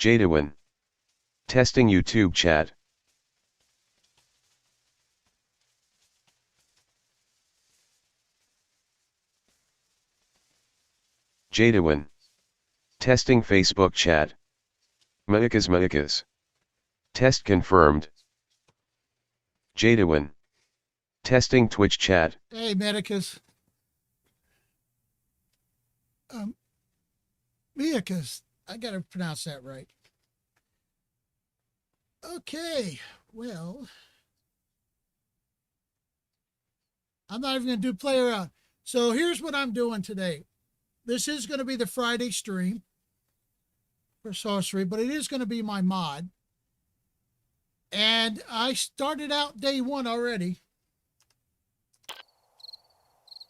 Jadiwan. Testing YouTube chat. Jadiwan. Testing Facebook chat. Maikas. Test confirmed. Jadiwan. Testing Twitch chat. Hey, Medicus. Miakas. I gotta pronounce that right. Okay, well, I'm not even gonna do play around. So here's what I'm doing today. This is gonna be the Friday stream for sorcery, but it is gonna be my mod. And I started out day one already.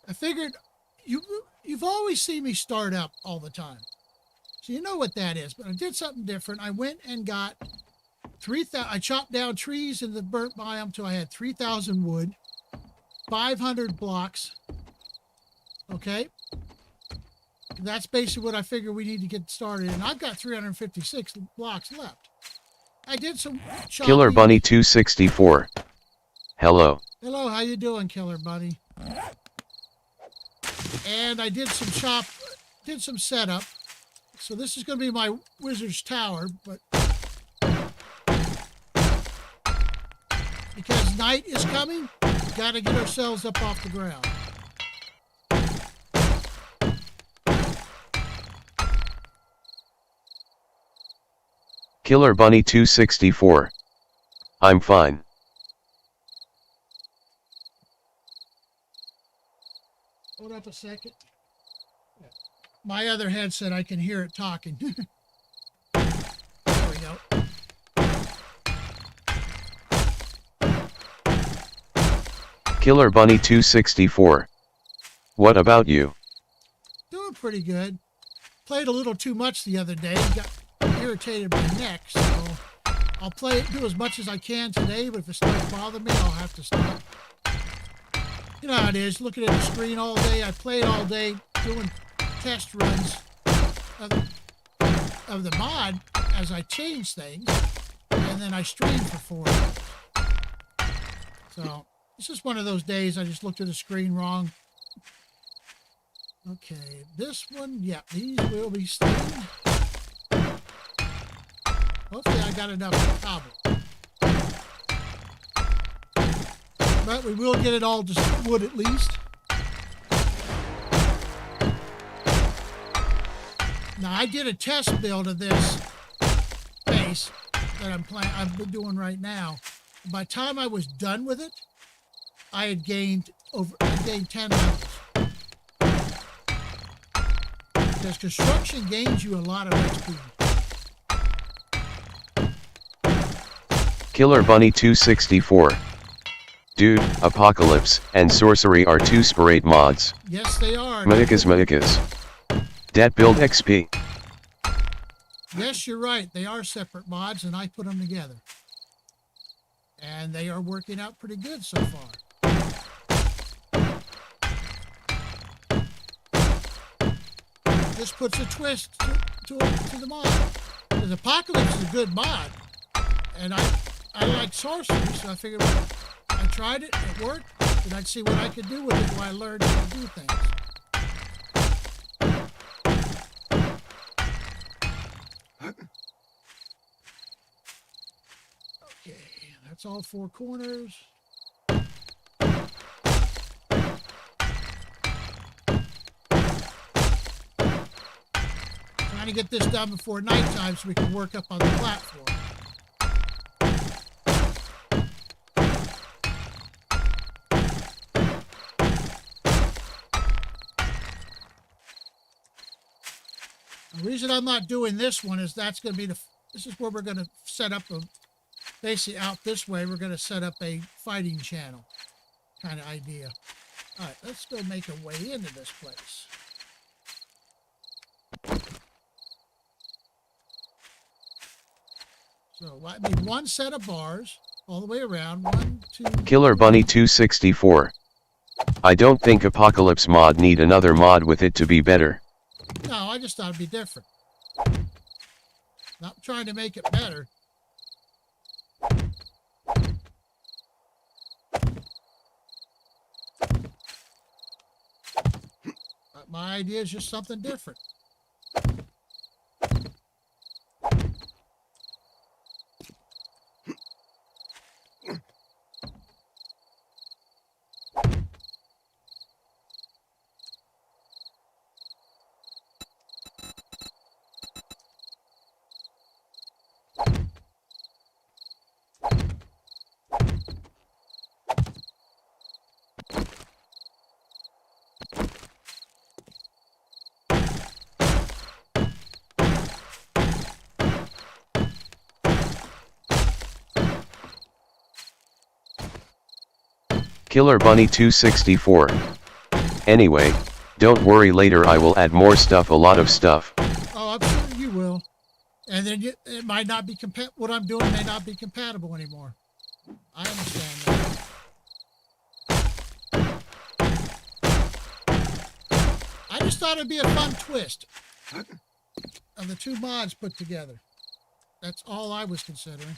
I figured you've always seen me start up all the time. So you know what that is, but I did something different. I went and got 3,000, I chopped down trees in the burnt biome till I had 3,000 wood, 500 blocks. Okay. That's basically what I figured we need to get started. And I've got 356 blocks left. I did some chopping. Killer Bunny 264. Hello. Hello, how you doing, Killer Bunny? And I did some setup. So this is going to be my wizard's tower, but because night is coming, got to get ourselves up off the ground. Killer Bunny 264. I'm fine. Hold up a second. My other headset, I can hear it talking. There we go. Killer Bunny 264. What about you? Doing pretty good. Played a little too much the other day. Got irritated my neck, so I'll do as much as I can today, but if it starts bothering me, I'll have to stop. You know how it is, looking at the screen all day. I played all day doing test runs of the mod as I change things, and then I stream for 4 hours. So it's just one of those days I just looked at the screen wrong. Okay, this one, yeah, these will be staying. Hopefully I got enough cobble. But we will get it all to wood at least. Now I did a test build of this base that I've been doing right now. By the time I was done with it, I had gained 10 levels. Because construction gains you a lot of XP. Killer Bunny 264. Dude, Apocalypse and Sorcery are 2 separate mods. Yes, they are. Maikas. Dat build XP. Yes, you're right. They are separate mods, and I put them together. And they are working out pretty good so far. This puts a twist to the mod. Because Apocalypse is a good mod. And I like sorcery, so I figured I tried it, it worked, and I'd see what I could do with it while I learned how to do things. Okay, that's all 4 corners. Trying to get this done before nighttime so we can work up on the platform. The reason I'm not doing this one is this is where we're going to set up basically out this way, we're going to set up a fighting channel kind of idea. All right, let's go make a way into this place. So I need 1 set of bars all the way around. 1, 2. Killer Bunny 264. I don't think Apocalypse mod need another mod with it to be better. No, I just thought it'd be different. Not trying to make it better. But my idea is just something different. Killer Bunny 264. Anyway, don't worry, later I will add more stuff, a lot of stuff. Oh, I'm sure you will. And then it might not be what I'm doing may not be compatible anymore. I understand that. I just thought it'd be a fun twist of the two mods put together. That's all I was considering.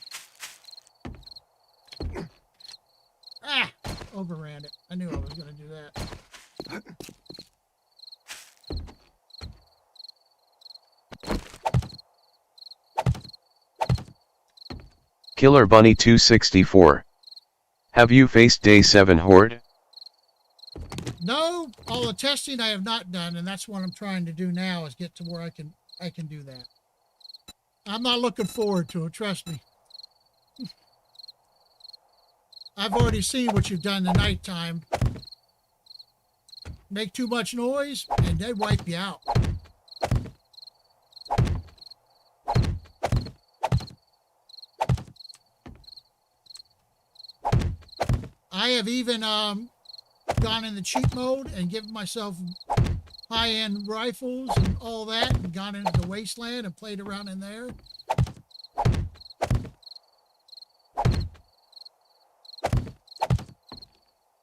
Ah! Overran it. I knew I was going to do that. Killer Bunny 264. Have you faced Day 7 Horde? No, all the testing I have not done, and that's what I'm trying to do now, is get to where I can do that. I'm not looking forward to it, trust me. I've already seen what you've done the nighttime. Make too much noise, and they wipe you out. I have even gone in the cheat mode and given myself high-end rifles and all that, and gone into the wasteland and played around in there.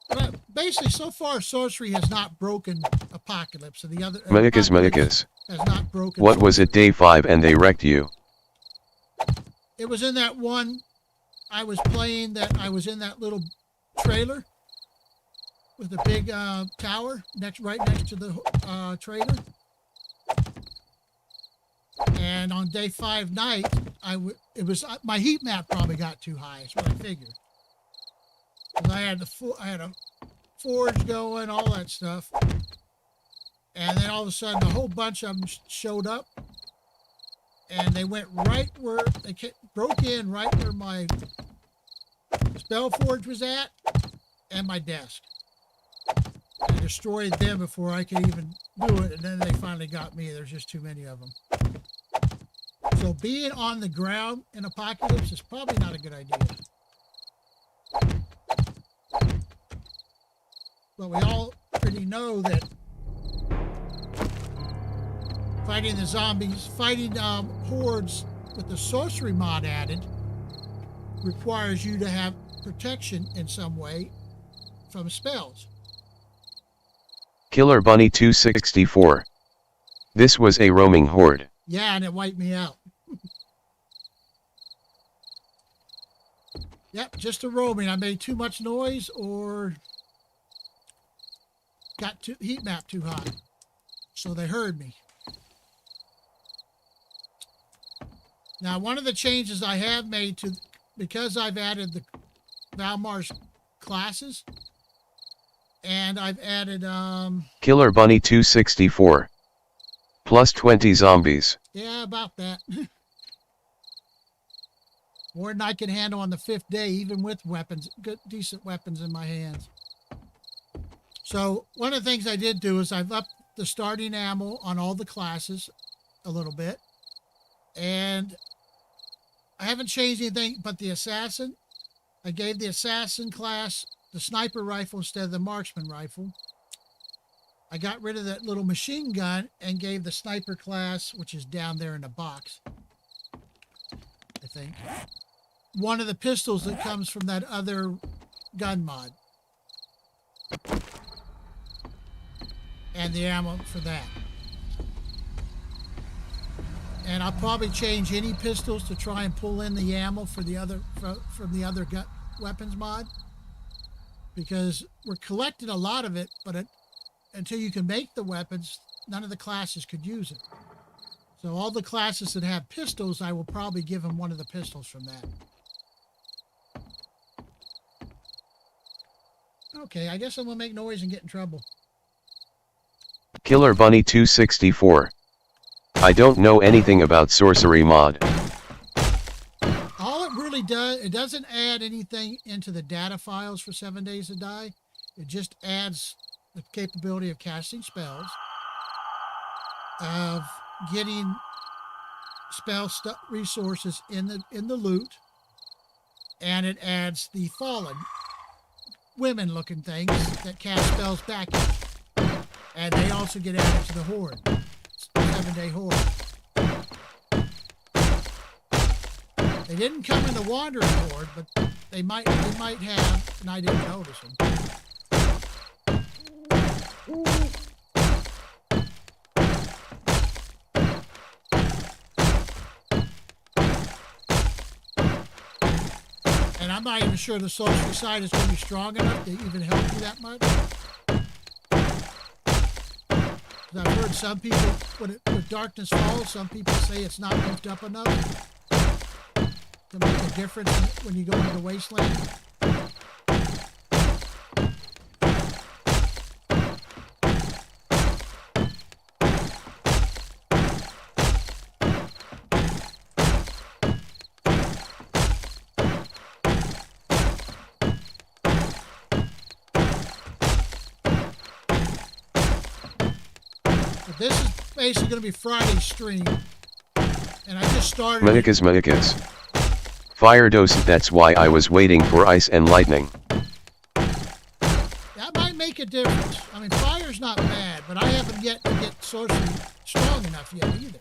But basically, so far, sorcery has not broken Apocalypse, and the other Medicus. has not broken. What was it, Day 5, and they wrecked you? It was in that one I was playing, that I was in that little trailer with the big tower right next to the trailer. And on Day 5 night, it was my heat map probably got too high. Is what I figured. Because I had a forge going, all that stuff, and then all of a sudden, a whole bunch of them showed up, and they went right where broke in right where my spell forge was at, and my desk, and destroyed them before I could even do it. And then they finally got me. There's just too many of them. So being on the ground in Apocalypse is probably not a good idea. But we all pretty know that fighting the zombies, fighting hordes with the sorcery mod added, requires you to have protection in some way from spells. Killer Bunny 264. This was a roaming horde. Yeah, and it wiped me out. Yep, just a roaming. I made too much noise or got heat map too high, so they heard me. Now, one of the changes I have made because I've added the Valmar's classes, and I've added Killer Bunny 264. Plus 20 zombies. Yeah, about that. More than I can handle on the 5th day, even with weapons, good, decent weapons in my hands. So one of the things I did do is I've upped the starting ammo on all the classes a little bit. And I haven't changed anything but the assassin. I gave the assassin class the sniper rifle instead of the marksman rifle. I got rid of that little machine gun and gave the sniper class, which is down there in the box, I think, one of the pistols that comes from that other gun mod. And the ammo for that. And I'll probably change any pistols to try and pull in the ammo for the other from the other weapons mod, because we're collecting a lot of it, but until you can make the weapons, none of the classes could use it. So all the classes that have pistols, I will probably give them one of the pistols from that. Okay, I guess I'm gonna make noise and get in trouble. Killer Bunny 264. I don't know anything about sorcery mod. All it really does, it doesn't add anything into the data files for 7 Days to Die. It just adds the capability of casting spells, of getting spell resources in the loot, and it adds the fallen women-looking things that cast spells back in. And they also get added to the horde, 7-day horde. They didn't come in the wandering horde, but they might have, and I didn't notice them. And I'm not even sure the sorcery side is going to be strong enough to even help you that much. I've heard some people, when darkness falls, some people say it's not moved up enough to make a difference when you go into the wasteland. This is basically going to be Friday's stream, and I just started. Medicus. Fire dose, that's why I was waiting for ice and lightning. That might make a difference. I mean, fire's not bad, but I haven't yet to get sorcery strong enough yet either.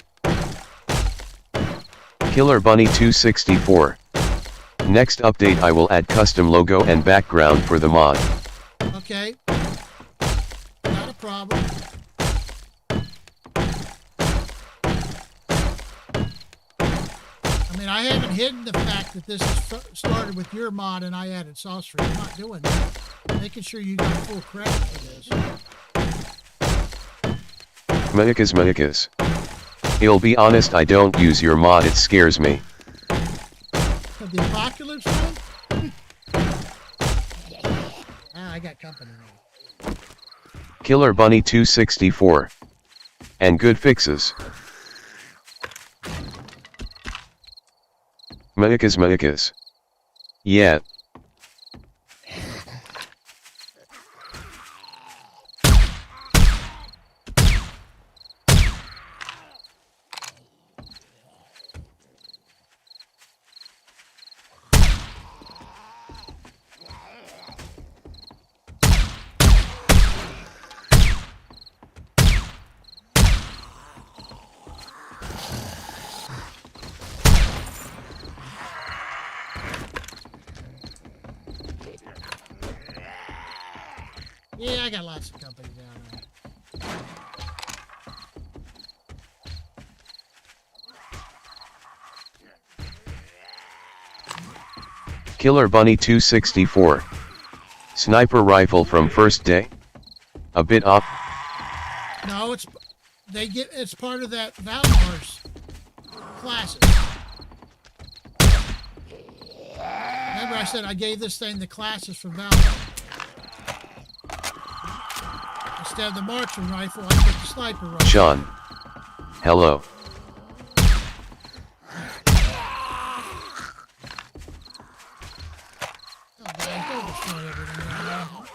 Killer Bunny 264. Next update I will add custom logo and background for the mod. Okay. Not a problem. I mean, I haven't hidden the fact that this is started with your mod and I added sorcery. I'm not doing that. Making sure you got full credit for this. Medicus. I'll be honest, I don't use your mod, it scares me. The Apocalypse one? I got company now. Killer Bunny 264. And good fixes. Medicus. Yeah. Yeah, I got lots of company down there. Killer Bunny 264. Sniper rifle from first day? A bit up? No, it's part of that Valmar's classes. Remember I said I gave this thing the classes from Valmar. Instead of the marksman rifle, I put the sniper rifle. Sean. Hello. Oh, guys, don't destroy everything right now.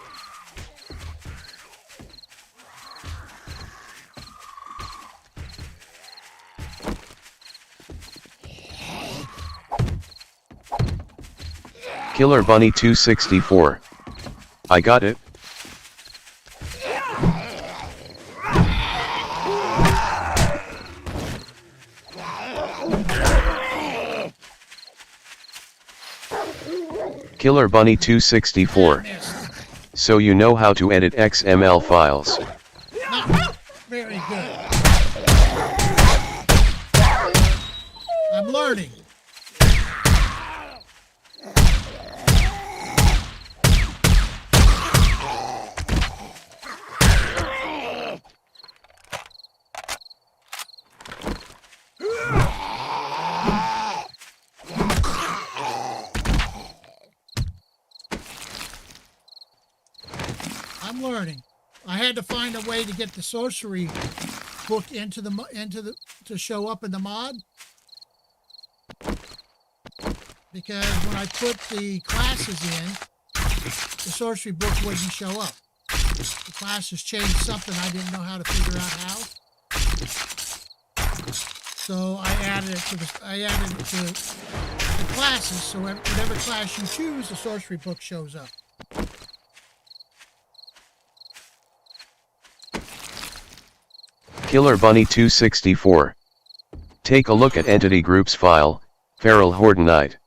Killer Bunny 264. I got it. Killer Bunny 264. So you know how to edit XML files. Not very good. I'm learning. I had to find a way to get the sorcery book to show up in the mod, because when I put the classes in, the sorcery book wouldn't show up. The classes changed something I didn't know how to figure out how. So I added it to the classes, so whatever class you choose, the sorcery book shows up. Killer Bunny 264. Take a look at Entity Group's file, Feral Horde-night.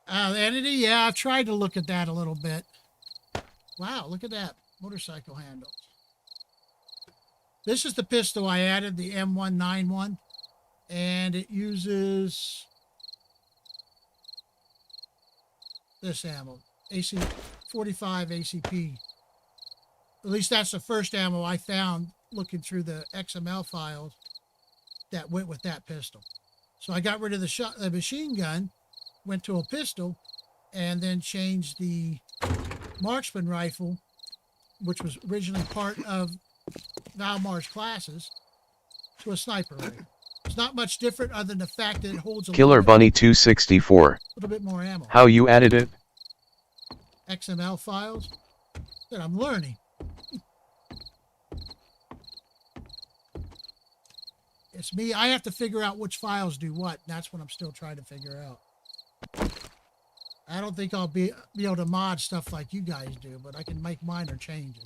The entity, yeah, I've tried to look at that a little bit. Wow, look at that. Motorcycle handles. This is the pistol I added, the M191, and it uses this ammo, AC 45 ACP. At least that's the first ammo I found looking through the XML files that went with that pistol. So I got rid of the machine gun, went to a pistol, and then changed the marksman rifle, which was originally part of Valmar's classes, to a sniper rifle. It's not much different other than the fact that it holds Killer Bunny 264. little bit more ammo. How you added it? XML files that I'm learning. It's me. I have to figure out which files do what. And that's what I'm still trying to figure out. I don't think I'll be able to mod stuff like you guys do, but I can make minor changes.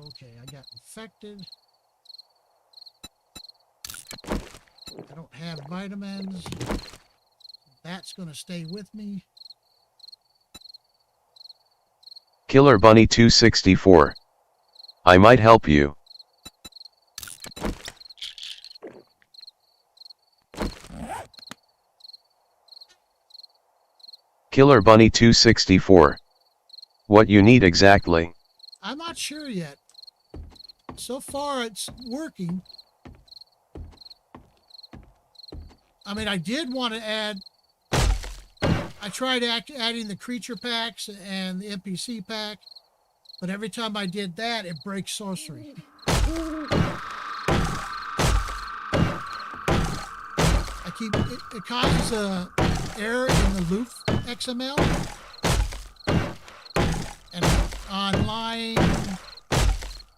Okay, I got infected. I don't have vitamins. That's going to stay with me. Killer Bunny 264. I might help you. Killer Bunny 264. What you need exactly? I'm not sure yet. So far, it's working. I mean, I did want to add... I tried adding the creature packs and the NPC pack, but every time I did that, it breaks sorcery. It causes a error in the loop XML, and on line,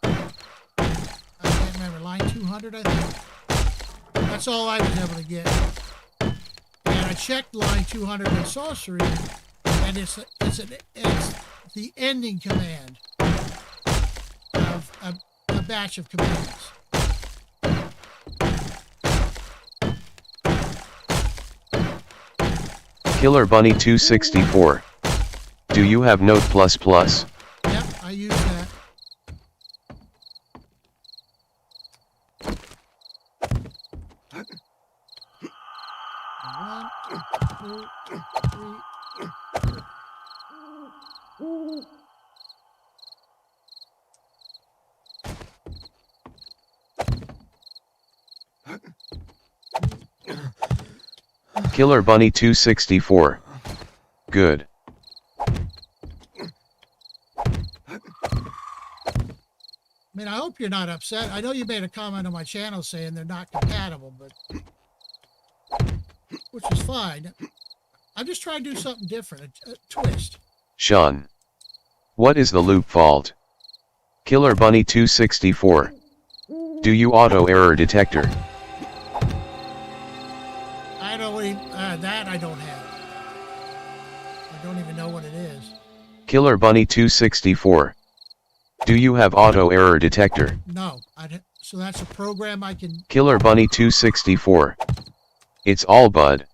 I can't remember, line 200, I think. That's all I was able to get. And I checked line 200 in sorcery, and it's the ending command of a batch of commands. Killer Bunny 264. Do you have Note++? Yep, I use that. One, two, three. Killer Bunny 264. Good. I mean, I hope you're not upset. I know you made a comment on my channel saying they're not compatible, but which is fine. I'm just trying to do something different, a twist. Sean. What is the loop fault? Killer Bunny 264. Do you auto error detector? I don't even, that I don't have. I don't even know what it is. Killer Bunny 264. Do you have auto error detector? No, so that's a program I can... Killer Bunny 264. It's all bud.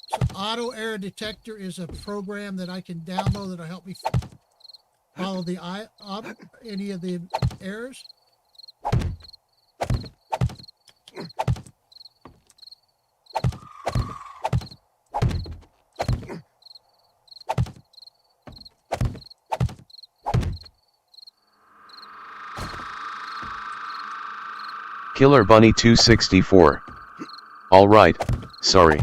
So auto error detector is a program that I can download that'll help me follow any of the errors. Killer Bunny 264. Alright, sorry.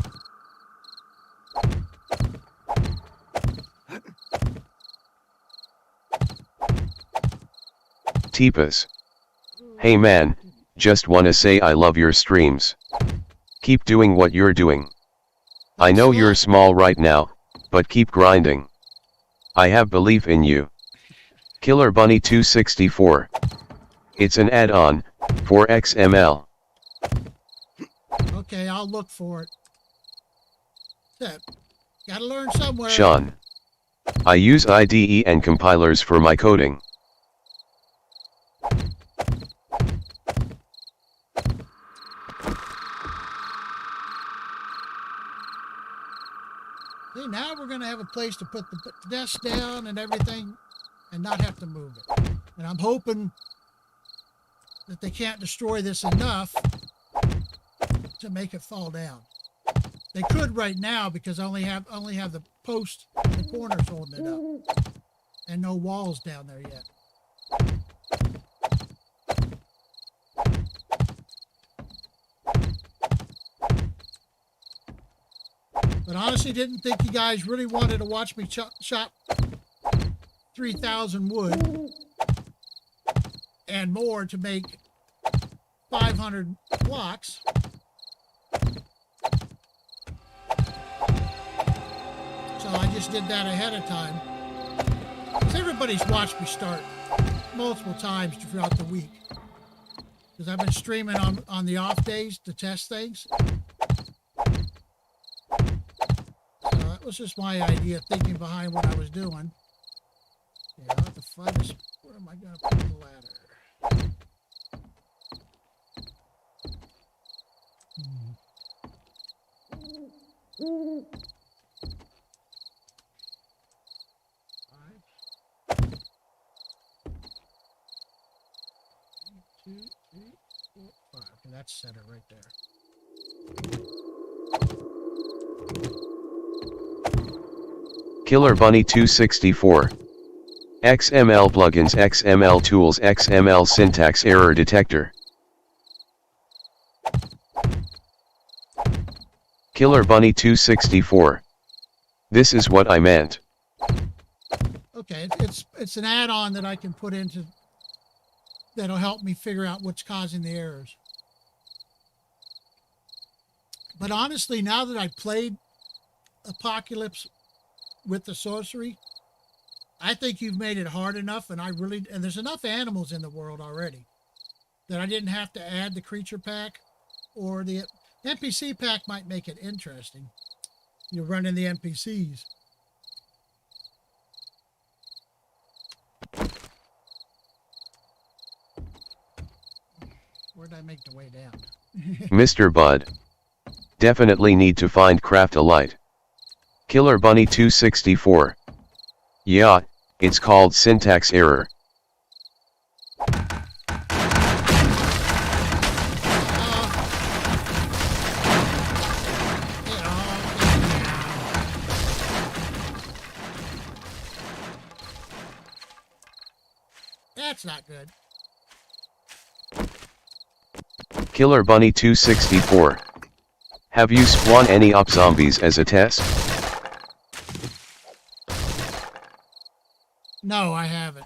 Teepas. Hey man, just wanna say I love your streams. Keep doing what you're doing. I know you're small right now, but keep grinding. I have belief in you. Killer Bunny 264. It's an add-on, for XML. Okay, I'll look for it. Gotta learn somewhere. Sean. I use IDE and compilers for my coding. See, now we're going to have a place to put the desk down and everything and not have to move it. And I'm hoping that they can't destroy this enough to make it fall down. They could right now because I only have the post in the corners holding it up. And no walls down there yet. But honestly, didn't think you guys really wanted to watch me chop 3,000 wood and more to make 500 blocks. So I just did that ahead of time. Because everybody's watched me start multiple times throughout the week. Because I've been streaming on the off days to test things. That was just my idea, thinking behind what I was doing. Yeah, I'll have to find this. Where am I going to put the ladder? Five. 2, 3, 4, 5. Okay, that's center right there. Killer Bunny 264. XML plugins, XML tools, XML syntax error detector. Killer Bunny 264. This is what I meant. Okay, it's an add-on that I can put into that'll help me figure out what's causing the errors. But honestly, now that I played Apocalypse with the sorcery, I think you've made it hard enough, and there's enough animals in the world already that I didn't have to add the creature pack, or the NPC pack might make it interesting. You're running the NPCs. Where did I make the way down? Mr. Bud. Definitely need to find craft a light. Killer Bunny 264. Yeah, it's called syntax error. That's not good. Killer Bunny 264. Have you spawned any up zombies as a test? No, I haven't.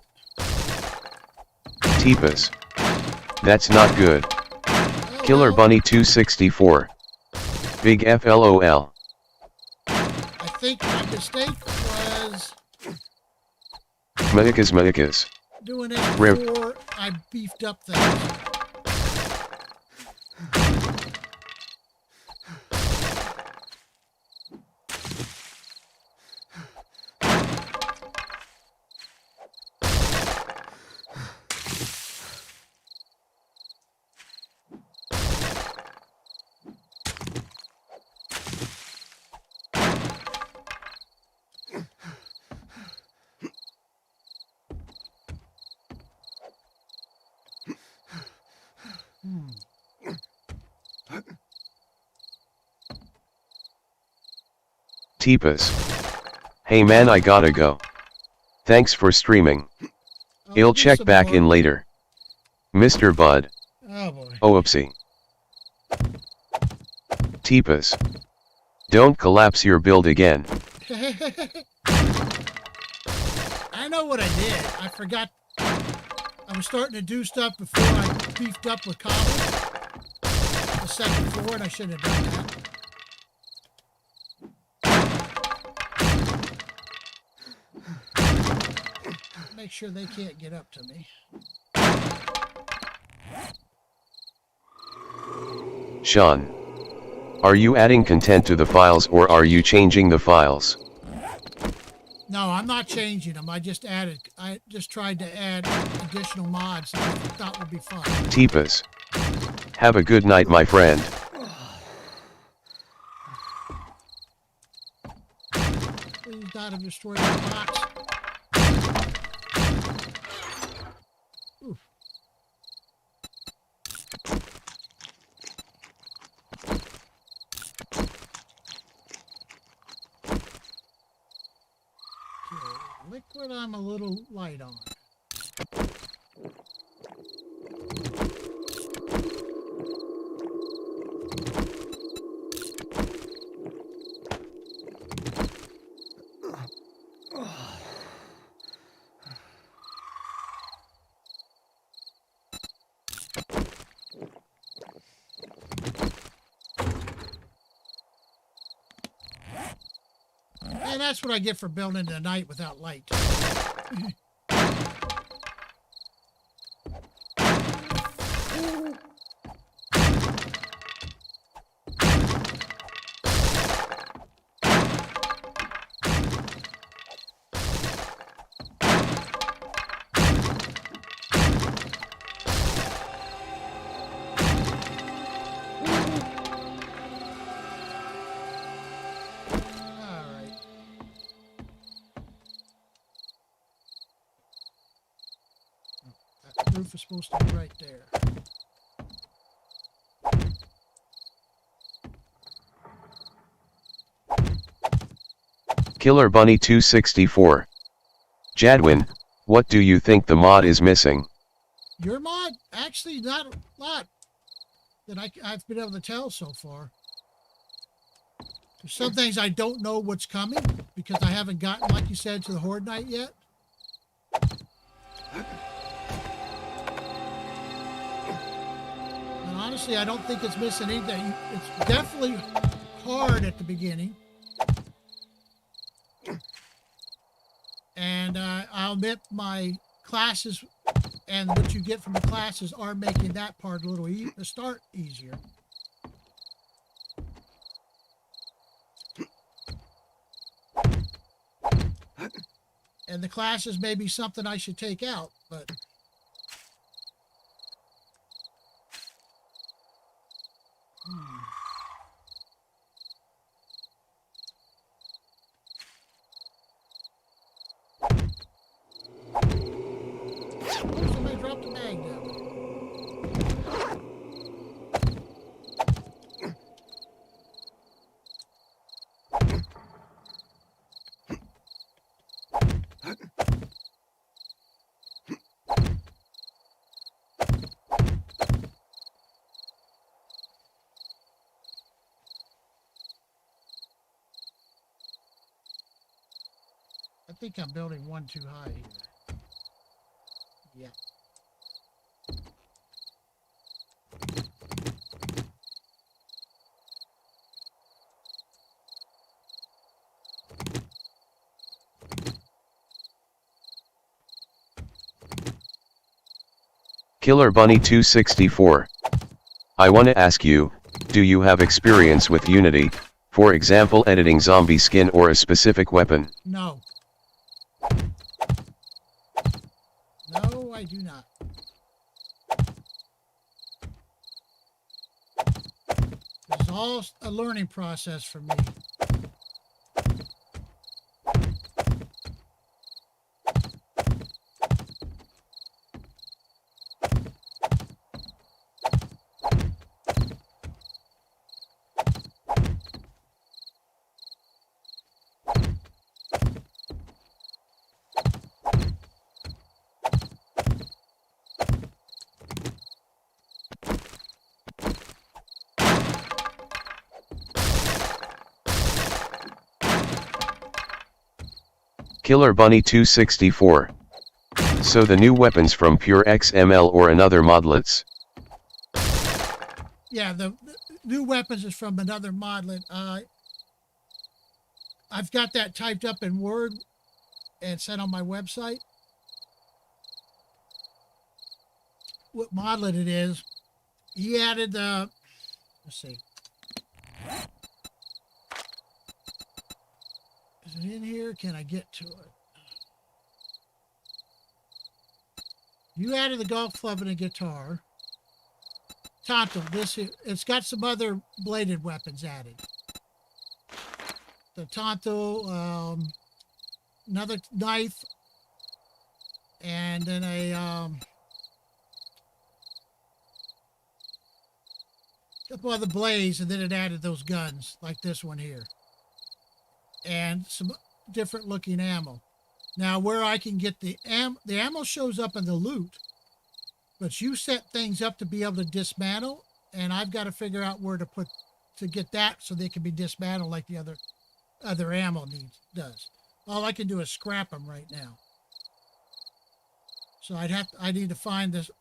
Teepas. That's not good. Oh, Killer well, Bunny 264. Big FLOL. I think my mistake was Medikas. doing it before I beefed up things. Teepas. Hey man, I gotta go. Thanks for streaming. I'll check back in later. Mr. Bud. Oh boy. Oopsie. Teepas. Don't collapse your build again. I know what I did. I forgot. I was starting to do stuff before I beefed up with cobble. The second floor, and I shouldn't have done that. Make sure they can't get up to me. Sean. Are you adding content to the files or are you changing the files? No, I'm not changing them. I just tried to add additional mods that I thought would be fun. Teepas. Have a good night, my friend. Please not have destroyed my box. Oof. Okay, liquid I'm a little light on. And that's what I get for building the night without light. Roof is supposed to be right there. Killer Bunny 264. Jadwin, what do you think the mod is missing? Your mod? Actually, not a lot that I've been able to tell so far. There's some things I don't know what's coming because I haven't gotten, like you said, to the Horde Night yet. And honestly, I don't think it's missing anything. It's definitely hard at the beginning. And I'll admit my classes and what you get from the classes are making that part a little to start easier. And the classes may be something I should take out, but somebody dropped a bag down there. I think I'm building one too high here. Yeah. Killer Bunny 264. I wanna ask you, do you have experience with Unity, for example editing zombie skin or a specific weapon? No. No, I do not. It's all a learning process for me. Killer Bunny 264. So the new weapons from Pure XML or another modlets? Yeah, the new weapons is from another modlet. I've got that typed up in Word and sent on my website. What modlet it is. He added the, let's see. Is it in here? Can I get to it? You added the golf club and a guitar. Tonto, this here, it's got some other bladed weapons added. The Tonto, another knife, and then a couple other blades, and then it added those guns like this one here, and some different looking ammo. Now, where I can get the ammo shows up in the loot, but you set things up to be able to dismantle, and I've got to figure out where to get that so they can be dismantled like the other ammo does. All I can do is scrap them right now. So I need to find this,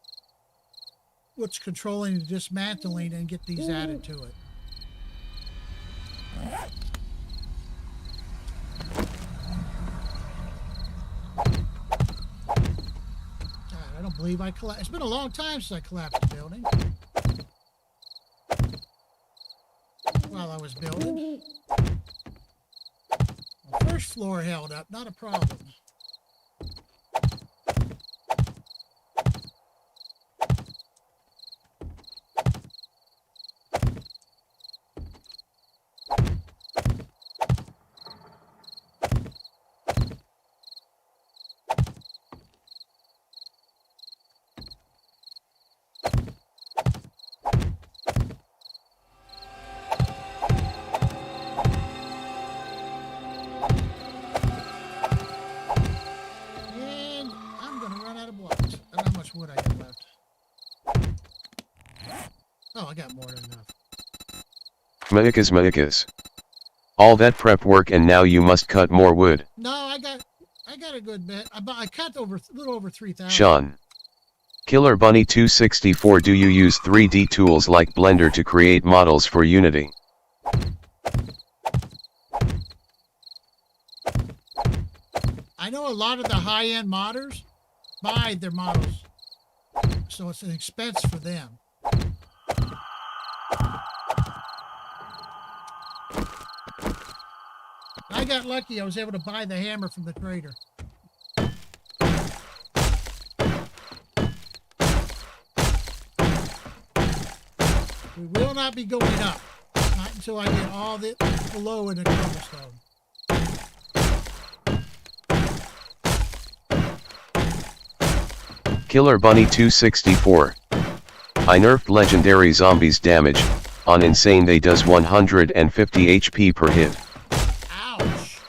what's controlling the dismantling, and get these added to it. I don't believe I collapsed. It's been a long time since I collapsed the building. While I was building. The first floor held up, not a problem. Wood I got left. Oh, I got more than enough. Medikas. All that prep work and now you must cut more wood. No, I got a good bit. I cut a little over 3,000. Sean. Killer Bunny 264. Do you use 3D tools like Blender to create models for Unity? I know a lot of the high-end modders buy their models, so it's an expense for them. I got lucky. I was able to buy the hammer from the trader. We will not be going up. Not until I get all the below in the cobblestone. Killer Bunny 264. I nerfed legendary zombies damage. On insane they does 150 HP per hit. Ouch.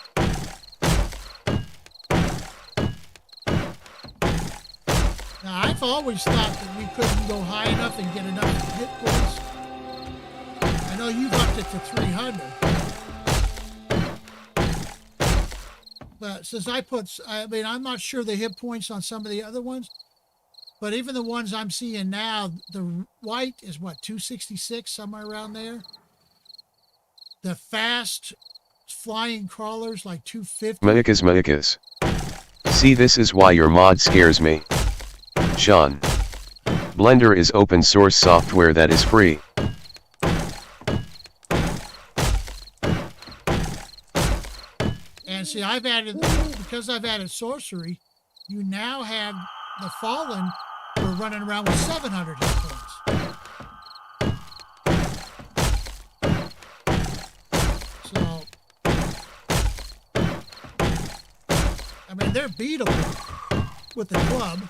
Now I've always thought that we couldn't go high enough and get enough hit points. I know you've upped it to 300. But since I'm not sure the hit points on some of the other ones. But even the ones I'm seeing now, the white is what, 266, somewhere around there? The fast flying crawlers, like 250. Medikas. See, this is why your mod scares me. Sean. Blender is open source software that is free. And see, because I've added sorcery, you now have the Fallen. We're running around with 700 hit points. So, I mean, they're beatable with the club.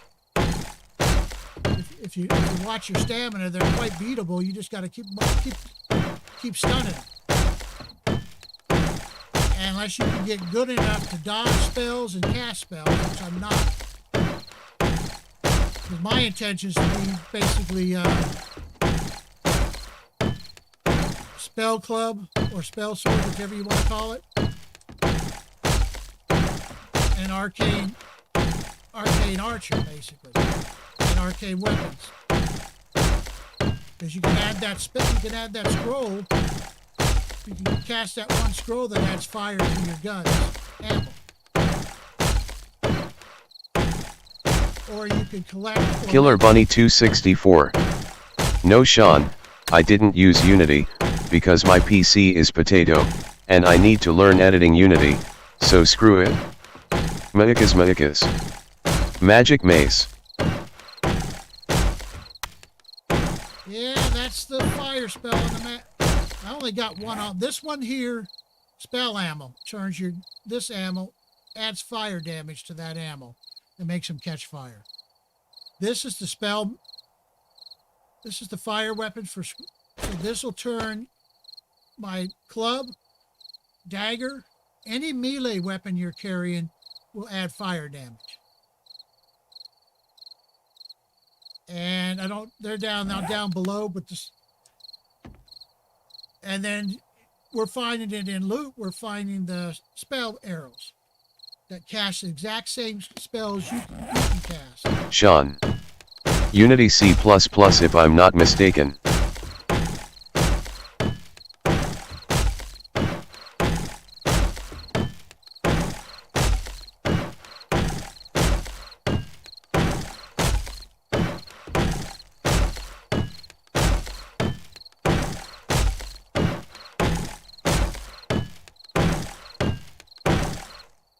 If you watch your stamina, they're quite beatable. You just got to keep stunning them. And unless you can get good enough to dodge spells and cast spells, which I'm not. My intention is to be basically spell club or spell sword, whichever you want to call it. And an arcane archer, basically, and arcane weapons. Because you can add that scroll. You can cast that one scroll that adds fire to your guns, ammo. Or you can collect. Killer Bunny 264. No, Sean, I didn't use Unity, because my PC is potato, and I need to learn editing Unity, so screw it. Magic Mace. Yeah, that's the fire spell on the map. I only got one on this one here. Spell ammo turns this ammo adds fire damage to that ammo and makes them catch fire. This is the spell. This is the fire weapon so this will turn my club, dagger, any melee weapon you're carrying will add fire damage. And they're down below, but and then we're finding it in loot. We're finding the spell arrows that cast the exact same spells you can cast. Sean. Unity C++ if I'm not mistaken.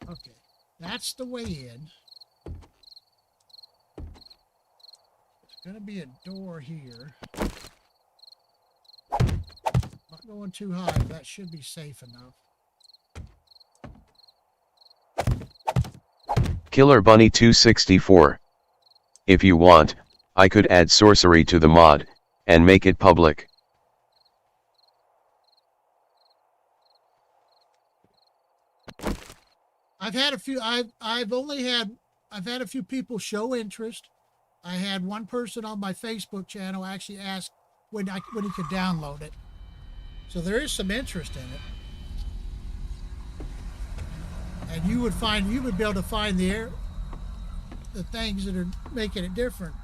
Okay, that's the way in. There's gonna be a door here. Not going too high, but that should be safe enough. Killer Bunny 264. If you want, I could add sorcery to the mod, and make it public. I've had a few people show interest. I had one person on my Facebook channel actually ask when he could download it. So there is some interest in it. And you would be able to find the things that are making it different.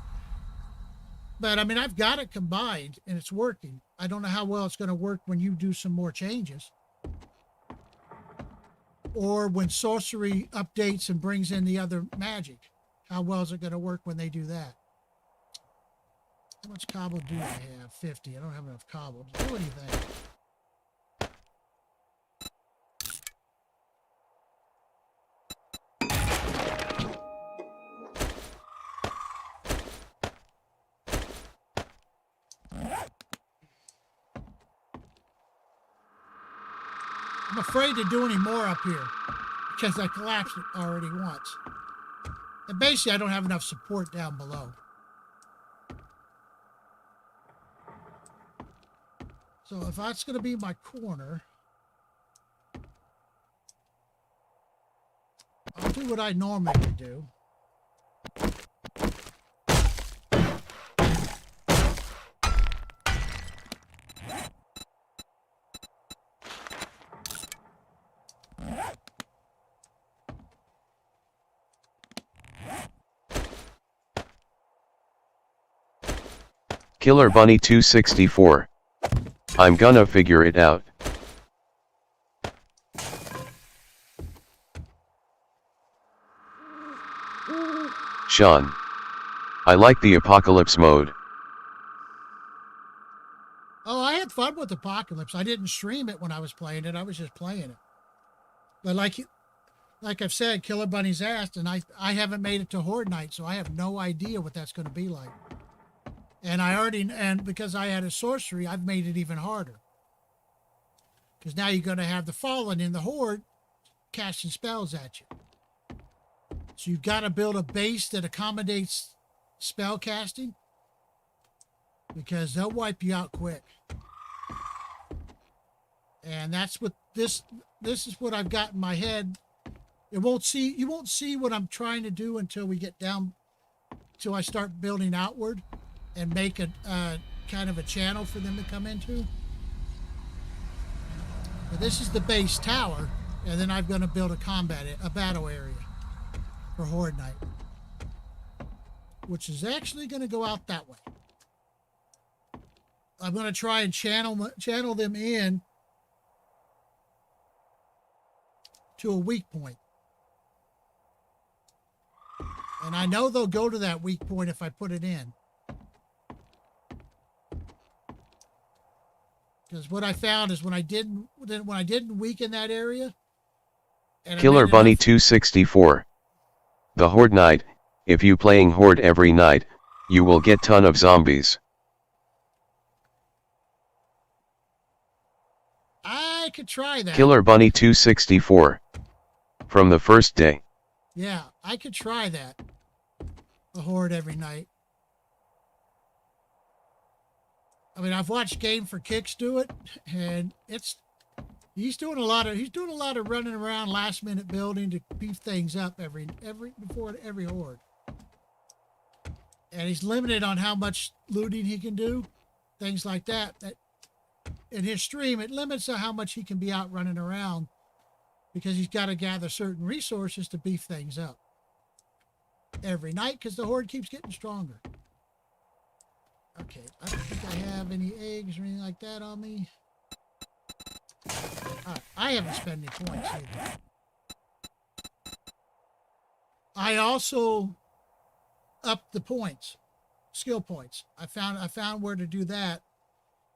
But I mean, I've got it combined and it's working. I don't know how well it's going to work when you do some more changes. Or when sorcery updates and brings in the other magic. How well is it going to work when they do that? How much cobble do I have? 50. I don't have enough cobble to do anything. I'm afraid to do any more up here because I collapsed it already once. And basically, I don't have enough support down below. So if that's going to be my corner, I'll do what I normally would do. Killer Bunny 264. I'm gonna figure it out. Sean. I like the Apocalypse mode. Oh, I had fun with Apocalypse. I didn't stream it when I was playing it. I was just playing it. But like I've said, Killer Bunny's asked, and I haven't made it to horde-nights, so I have no idea what that's going to be like. And because I had a sorcery, I've made it even harder. Because now you're going to have the fallen in the horde casting spells at you. So you've got to build a base that accommodates spell casting, because they'll wipe you out quick. And that's what this is what I've got in my head. You won't see what I'm trying to do until we get down, till I start building outward and make a kind of a channel for them to come into. But this is the base tower, and then I'm going to build a battle area. for Horde Night, which is actually going to go out that way. I'm going to try and channel them in to a weak point. And I know they'll go to that weak point if I put it in. Because what I found is when I didn't weaken that area. And Killer Bunny 264. The Horde Night, if you playing Horde every night, you will get ton of zombies. I could try that. Killer Bunny 264. From the first day. Yeah, I could try that. The Horde every night. I mean, I've watched Game for Kicks do it, and he's doing a lot of running around last minute building to beef things up before every horde. And he's limited on how much looting he can do, things like that. That in his stream, it limits how much he can be out running around because he's got to gather certain resources to beef things up every night because the horde keeps getting stronger. Okay, I don't think I have any eggs or anything like that on me. I haven't spent any points either. I also upped the points, skill points. I found where to do that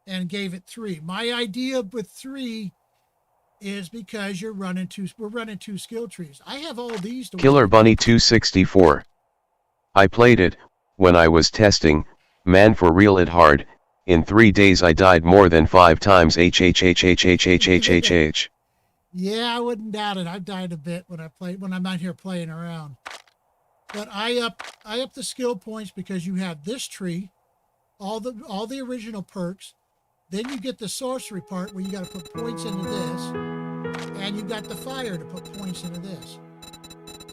and gave it 3. My idea with 3 is because we're running 2 skill trees. I have all these to Killer Bunny 264. I played it when I was testing. Man, for real, it hard. In 3 days I died more than 5 times. HHHHHHHHH. Yeah, I wouldn't doubt it. I've died a bit when I'm out here playing around. But I up the skill points because you have this tree, all the original perks. Then you get the sorcery part where you got to put points into this, and you got the fire to put points into this.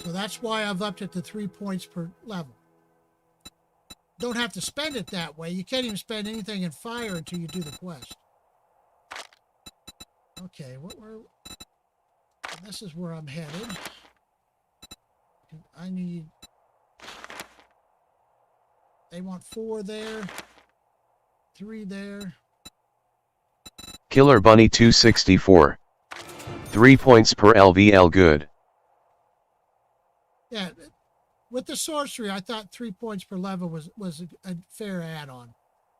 So that's why I've upped it to 3 points per level. Don't have to spend it that way. You can't even spend anything in fire until you do the quest. Okay, this is where I'm headed. They want 4 there, 3 there. Killer Bunny 264. 3 points per LVL good. Yeah, with the sorcery, I thought 3 points per level was a fair add-on.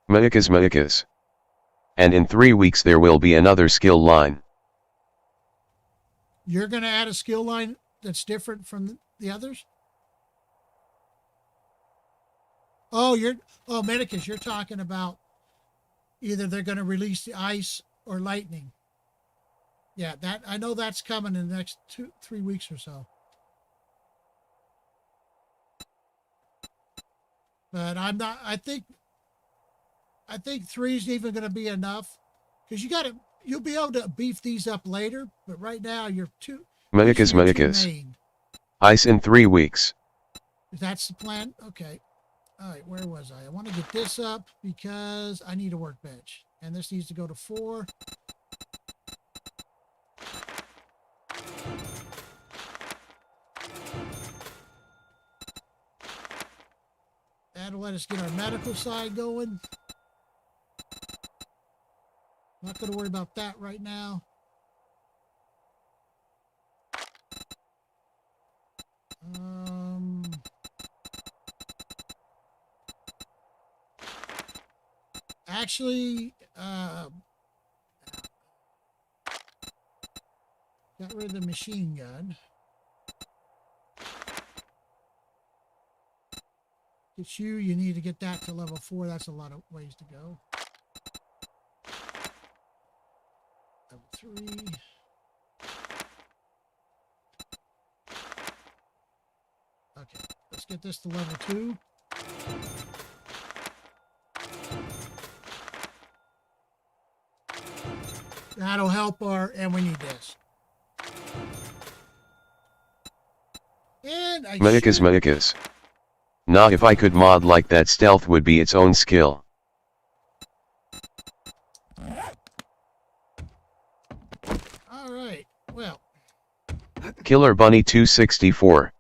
Medikas. And in 3 weeks there will be another skill line. You're going to add a skill line that's different from the others? Oh, Medicus, you're talking about either they're going to release the ice or lightning. Yeah, I know that's coming in the next 3 weeks or so. But I think 3 is even going to be enough because you'll be able to beef these up later, but right now you're too Medikas. Ice in 3 weeks. That's the plan? Okay. All right, where was I? I want to get this up because I need a workbench. And this needs to go to 4. That'll let us get our medical side going. Not going to worry about that right now. Actually, got rid of the machine gun. It's you need to get that to level 4. That's a lot of ways to go. Level 3. Okay, let's get this to level 2. That'll help and we need this. And Medikas. Nah, if I could mod like that, stealth would be its own skill. All right, well. Killer Bunny 264.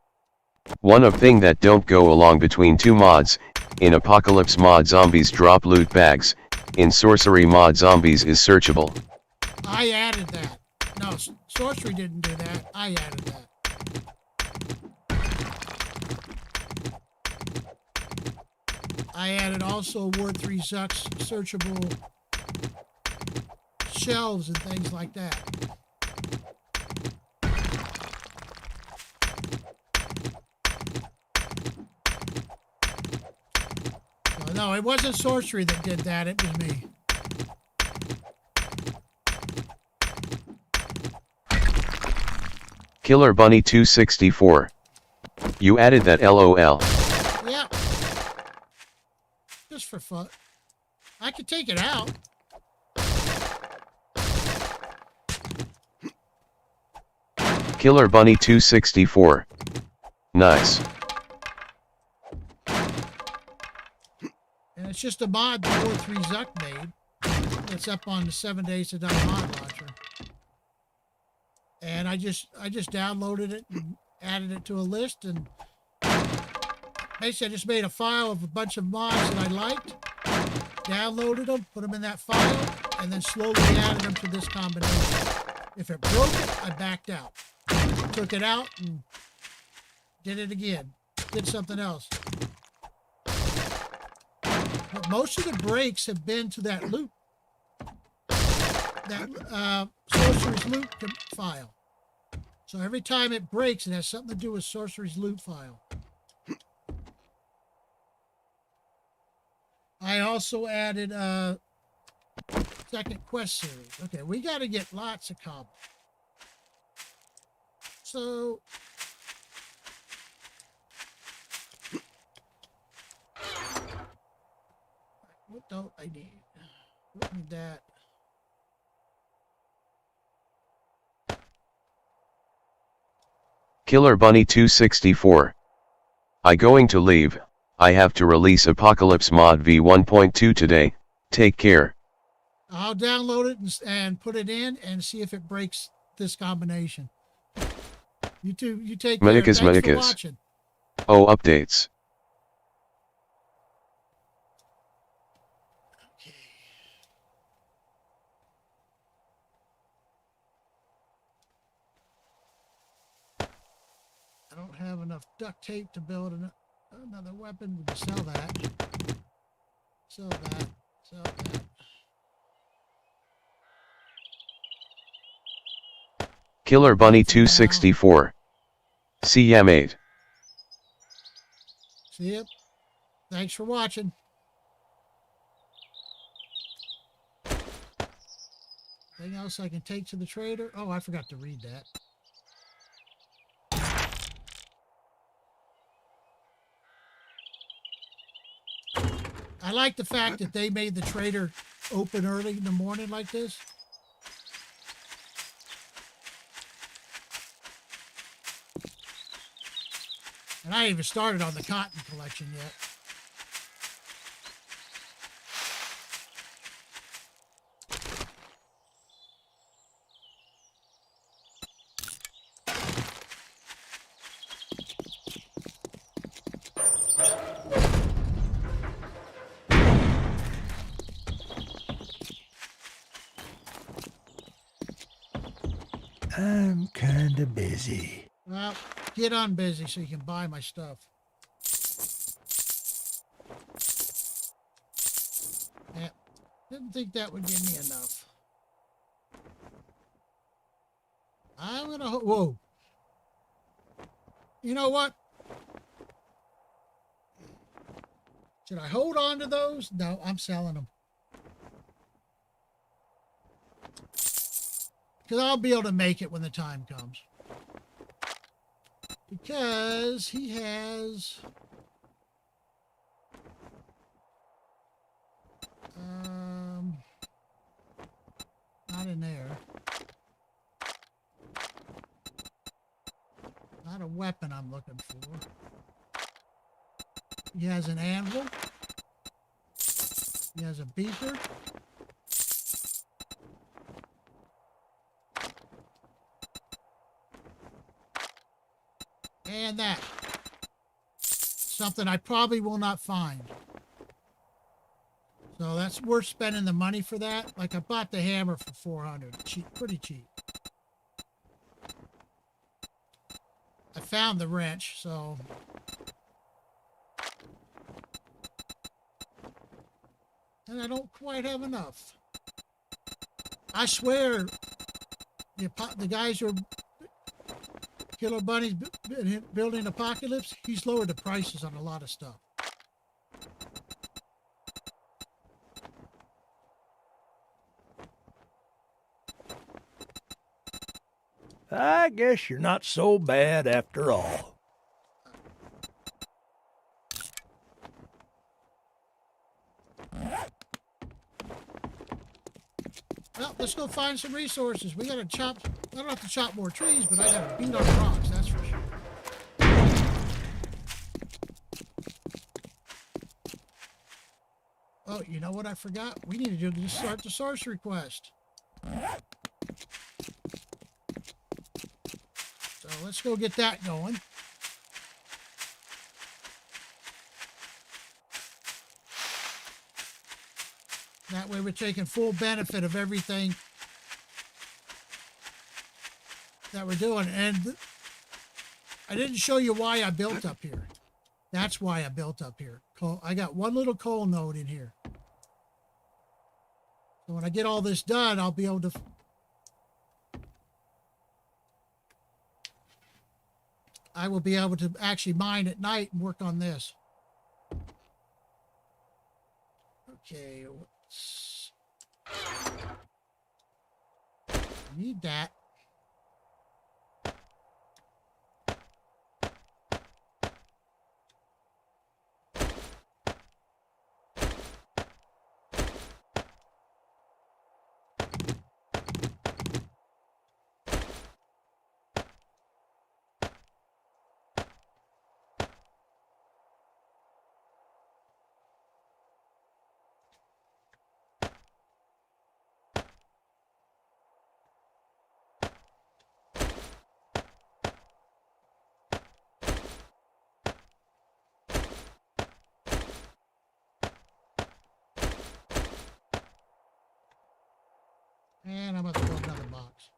One of thing that don't go along between two mods, in Apocalypse mod zombies drop loot bags, in Sorcery mod zombies is searchable. I added that. No, Sorcery didn't do that. I added that. I added also Ward 3 Zuck's searchable shelves and things like that. So, no, it wasn't Sorcery that did that. It was me. Killer Bunny 264. You added that LOL. Yeah. Just for fun. I could take it out. Killer Bunny 264. Nice. And it's just a mod that Ward 3 Zuck made. It's up on the 7 Days to Die mod launcher. And I just downloaded it and added it to a list, and basically I just made a file of a bunch of mods that I liked, downloaded them, put them in that file, and then slowly added them to this combination. If it broke it, I backed out. Took it out and did it again. Did something else. But most of the breaks have been to that loot. That Sorcery's loot file. So every time it breaks, it has something to do with Sorcery's loot file. I also added second quest series. Okay, we got to get lots of cobble. So what don't I need? What need that? Killer Bunny 264. I going to leave. I have to release Apocalypse mod v1.2 today. Take care. I'll download it and put it in and see if it breaks this combination. You take care. Thanks for watching. Oh, updates. Okay. I don't have enough duct tape to build another weapon. We can sell that. Sell that. Sell that. Killer Bunny 264. See ya, mate. See ya. Thanks for watching. Anything else I can take to the trader? Oh, I forgot to read that. I like the fact that they made the trader open early in the morning like this. And I ain't even started on the cotton collection yet. I'm kinda busy. Well, get on busy so you can buy my stuff. Yeah, didn't think that would give me enough. I'm gonna whoa. You know what? Should I hold on to those? No, I'm selling them. Because I'll be able to make it when the time comes. Because he has... not in there. Not a weapon I'm looking for. He has an anvil. He has a beaker. And that. Something I probably will not find. So that's worth spending the money for that. Like I bought the hammer for 400, cheap, pretty cheap. I found the wrench, so. And I don't quite have enough. I swear, the guys who are Killer Bunny's building Apocalypse, he's lowered the prices on a lot of stuff. I guess you're not so bad after all. Well, let's go find some resources. We gotta chop. I don't have to chop more trees, but I gotta beat on rocks, that's for sure. Oh, you know what I forgot? We need to just start the sorcery quest. So let's go get that going. That way we're taking full benefit of everything that we're doing. And I didn't show you why I built up here. That's why I built up here. I got one little coal node in here. So when I get all this done, I'll be able to... I will be able to actually mine at night and work on this. Okay, need that. And I'm about to build another box.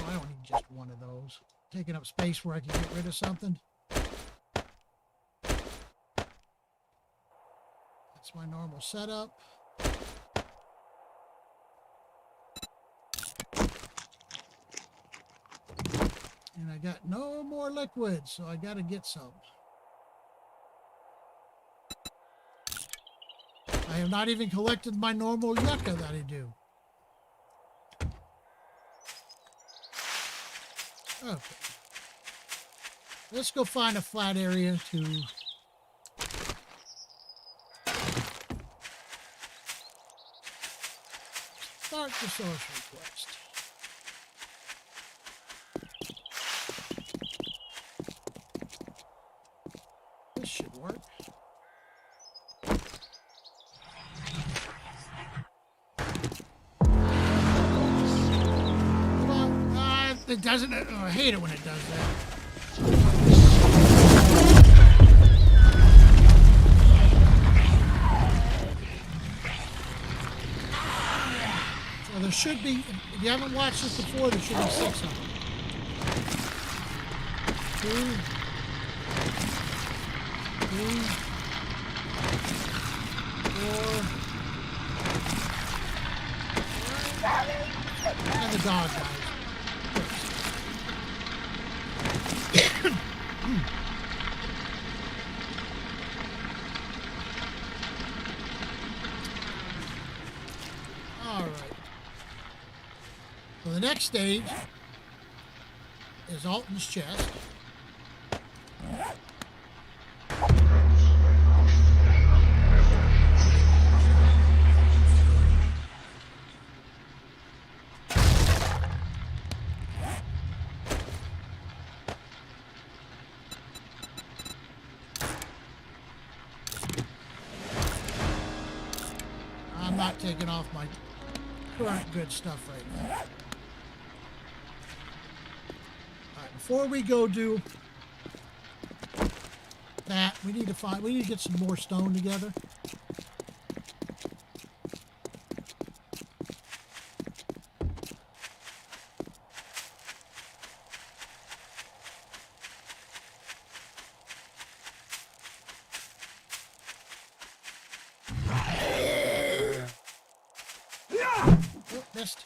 I don't need just one of those. Taking up space where I can get rid of something. That's my normal setup. And I got no more liquids, so I got to get some. I have not even collected my normal yucca that I do. Okay. Let's go find a flat area to start the sorcery quest. This should work. It doesn't. Oh, I hate it when it does that. So there should be, if you haven't watched this before, there should be 6 of them. 2, 3, 4, and the dog guys. next stage is Alton's chest. I'm not taking off my current good stuff right now. Alright, before we go do that, we need to get some more stone together. Oh, missed.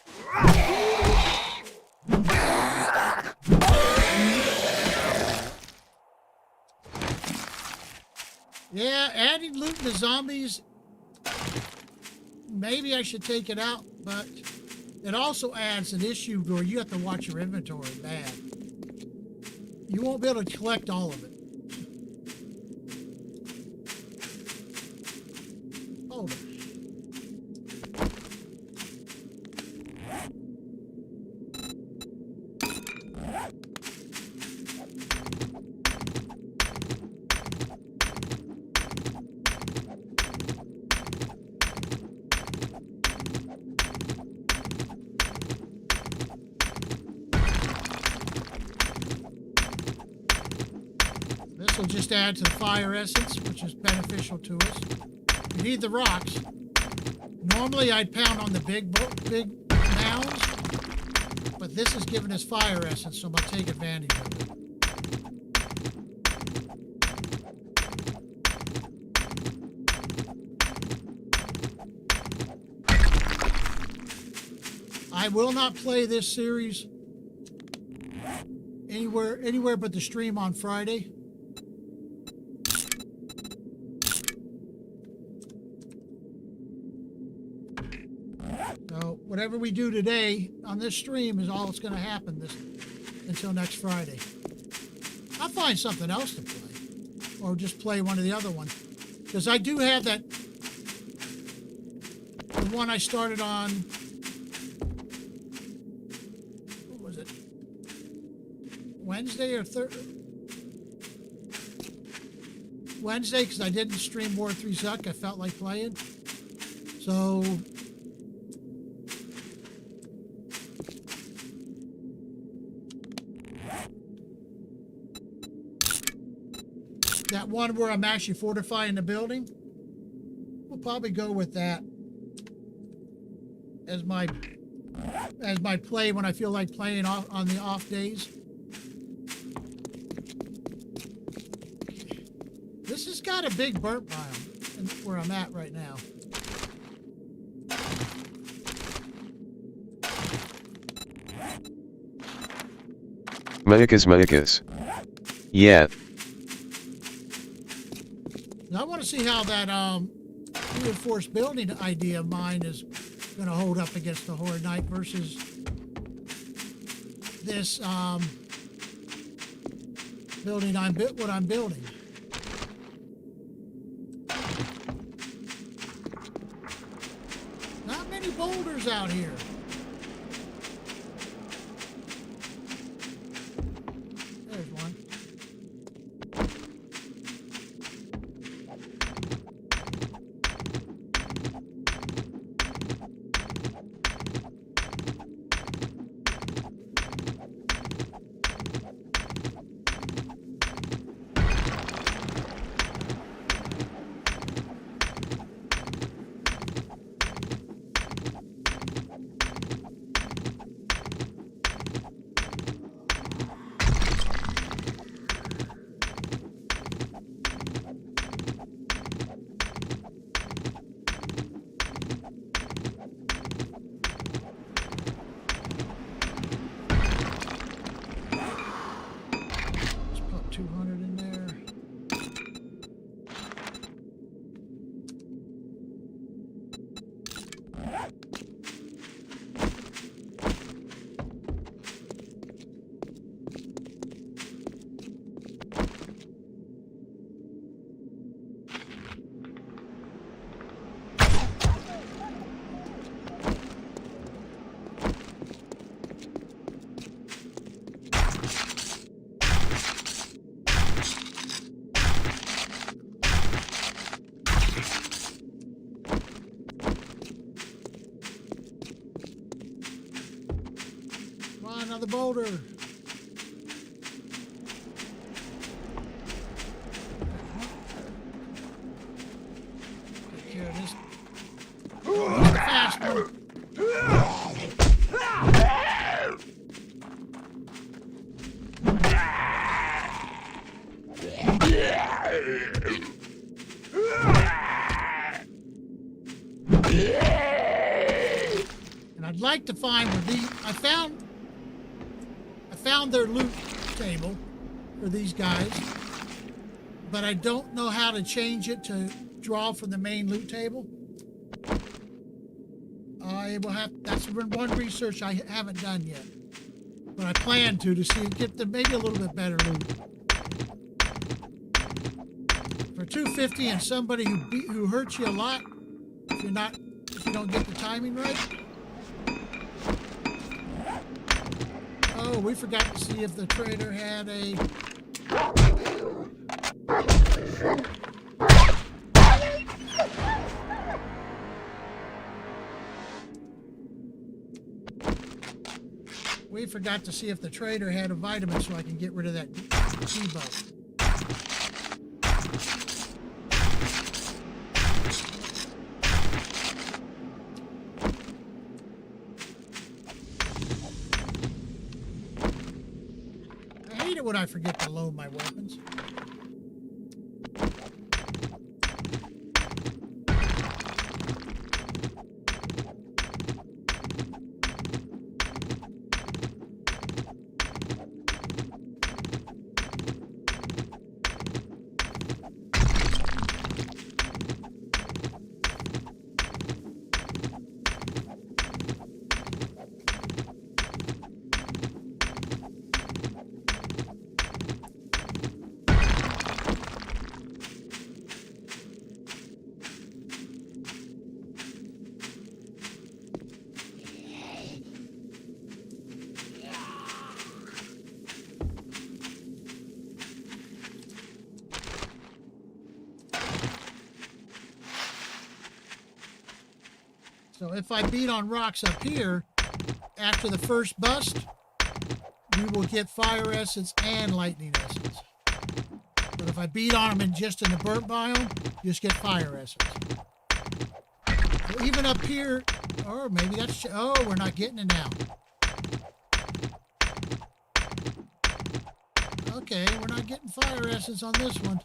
Yeah, adding loot to zombies, maybe I should take it out, but it also adds an issue where you have to watch your inventory bad. You won't be able to collect all of it. Hold on. This will just add to the fire essence, which is beneficial to us. We need the rocks. Normally I'd pound on the big mounds, but this is giving us fire essence, so I'm going to take advantage of it. I will not play this series anywhere but the stream on Friday. So whatever we do today on this stream is all that's going to happen until next Friday. I'll find something else to play, or just play one of the other ones, because I do have the one I started on. What was it? Wednesday or Wednesday, because I didn't stream War 3 Zuck. I felt like playing, so. That one where I'm actually fortifying the building, we'll probably go with that as my play when I feel like playing on the off days. This has got a big burnt biome where I'm at right now. Mayukas. Yeah. Now I want to see how that reinforced building idea of mine is going to hold up against the horde-night versus this building what I'm building. Not many boulders out here. There's one. the boulder. Take care of this. Oh, he's the fast one. And I'd like to find where these. I found their loot table for these guys, but I don't know how to change it to draw from the main loot table. I will have. That's one research I haven't done yet, but I plan to see get them maybe a little bit better loot. For 250 and somebody who hurts you a lot, if you don't get the timing right. Oh, we forgot to see if the trader had a. We forgot to see if the trader had a vitamin so I can get rid of that debuff. I hate it when I forget to load my weapons. So if I beat on rocks up here, after the first bust, we will get fire essence and lightning essence. But if I beat on them just in the burnt biome, you just get fire essence. So even up here, or maybe that's, oh, we're not getting it now. Okay, we're not getting fire essence on this one.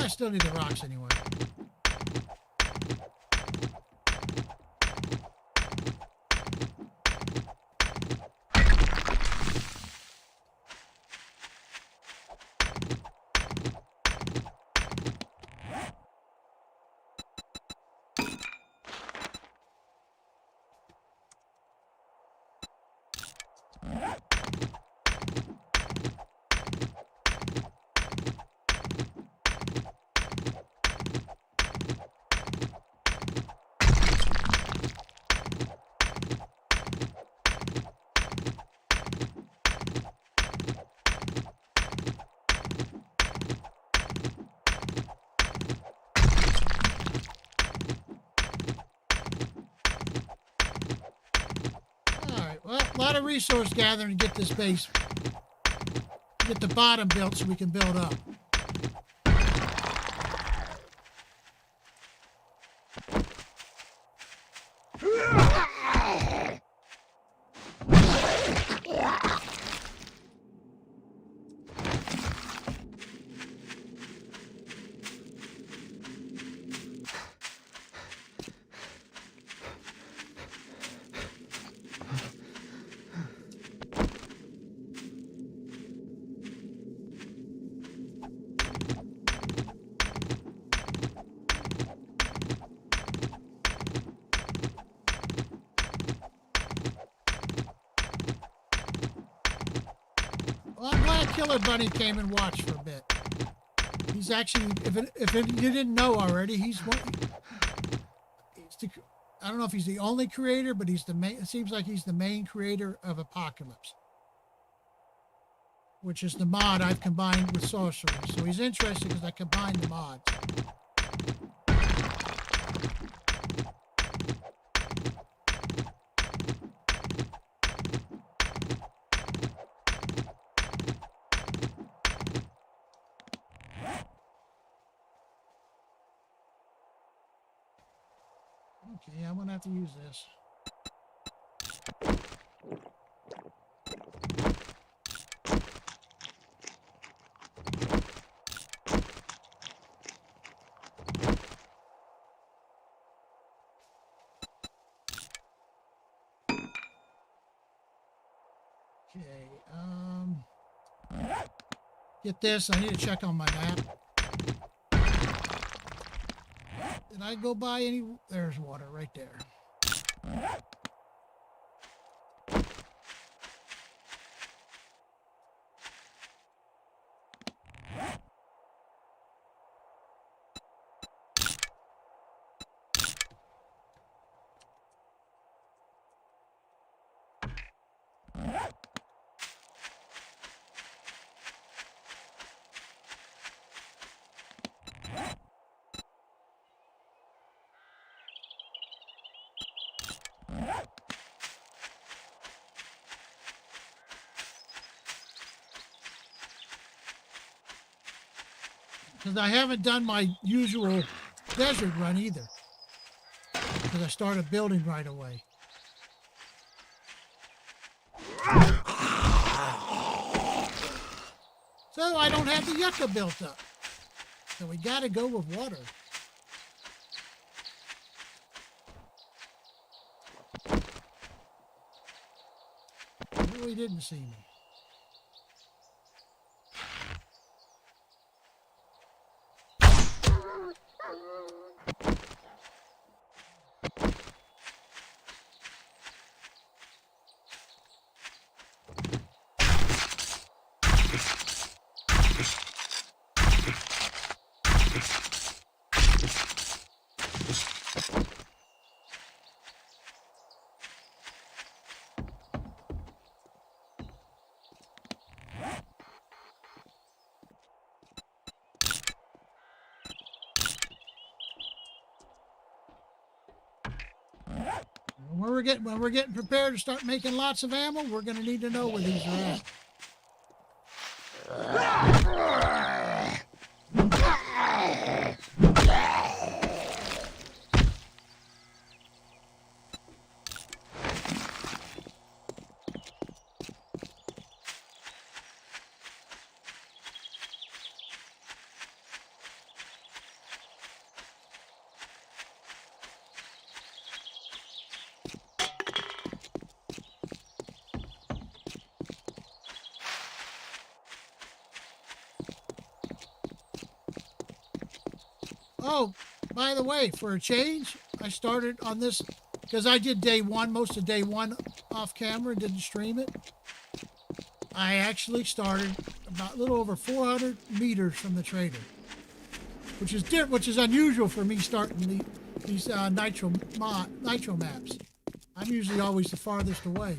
I still need the rocks anyway. Well, a lot of resource gathering to get this base, get the bottom built so we can build up. Well, I'm glad Killer Bunny came and watched for a bit. He's actually, if you didn't know already, he's one. I don't know if he's the only creator, but he's the main. It seems like he's the main creator of Apocalypse, which is the mod I've combined with Sorcery. So he's interested because I combined the mods. gonna have to use this. Okay, get this. I need to check on my map. Did I go by any? There's water right there. Because I haven't done my usual desert run either. Because I started building right away. So I don't have the yucca built up. So we got to go with water. Really didn't see me. When we're getting prepared to start making lots of ammo, we're going to need to know where these are at. Oh, by the way, for a change, I started on this because I did day one, most of day one off camera, didn't stream it. I actually started about a little over 400 meters from the trader, which is unusual for me starting these nitro maps. I'm usually always the farthest away.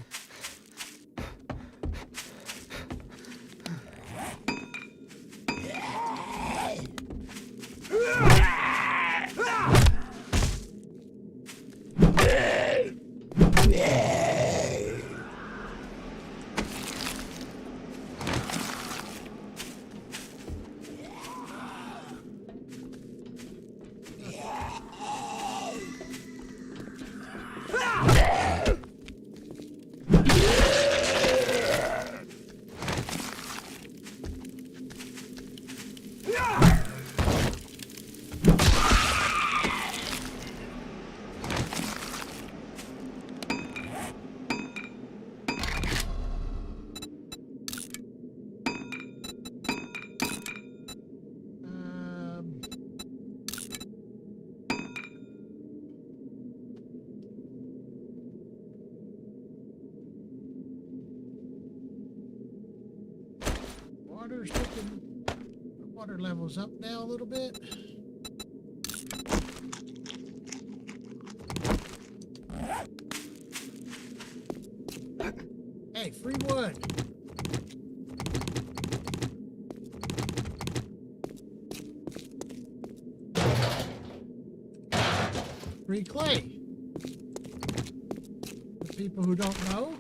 Water levels up now a little bit. Hey, free wood. Free clay. For people who don't know.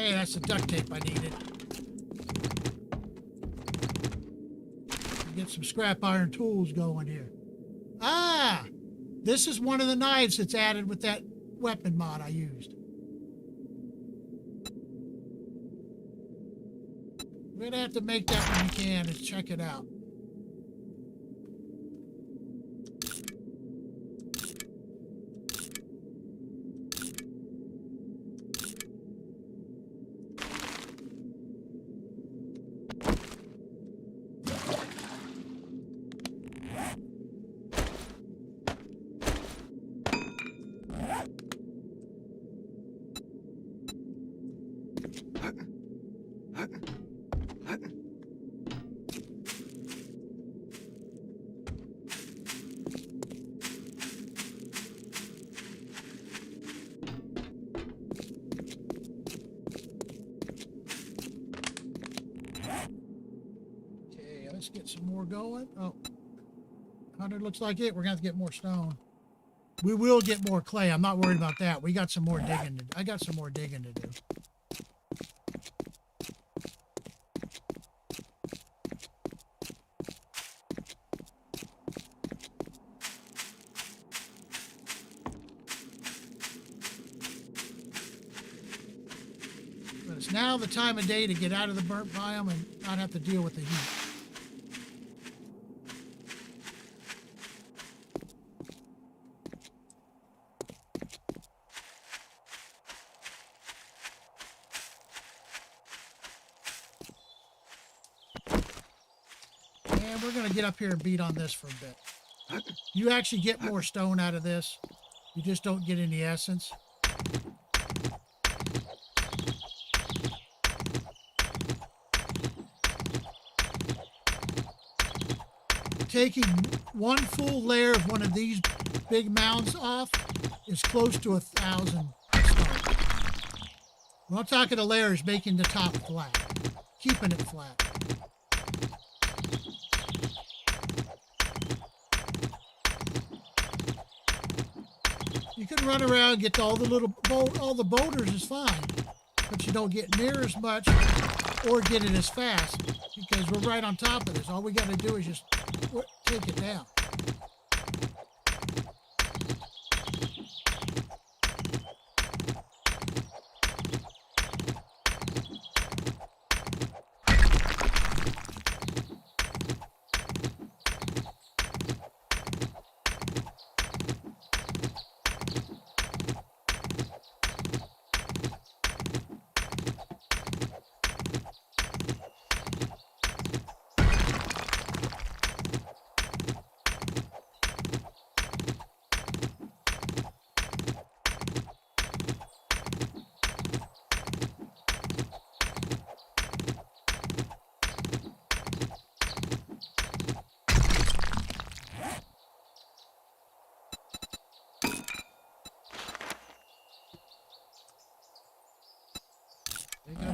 Hey, that's the duct tape I needed. Get some scrap iron tools going here. Ah! This is one of the knives that's added with that weapon mod I used. We're gonna have to make that when we can and check it out. Let's get some more going. Oh, 100 looks like it. We're going to have to get more stone. We will get more clay. I'm not worried about that. We got some more digging to do. I got some more digging to do. But it's now the time of day to get out of the burnt biome and not have to deal with the heat. And we're going to get up here and beat on this for a bit. You actually get more stone out of this. You just don't get any essence. Taking one full layer of one of these big mounds off is close to 1,000 stone. When I'm talking to layers, making the top flat, keeping it flat. You can run around and get all the boulders is fine, but you don't get near as much or get it as fast because we're right on top of this. All we got to do is just take it down.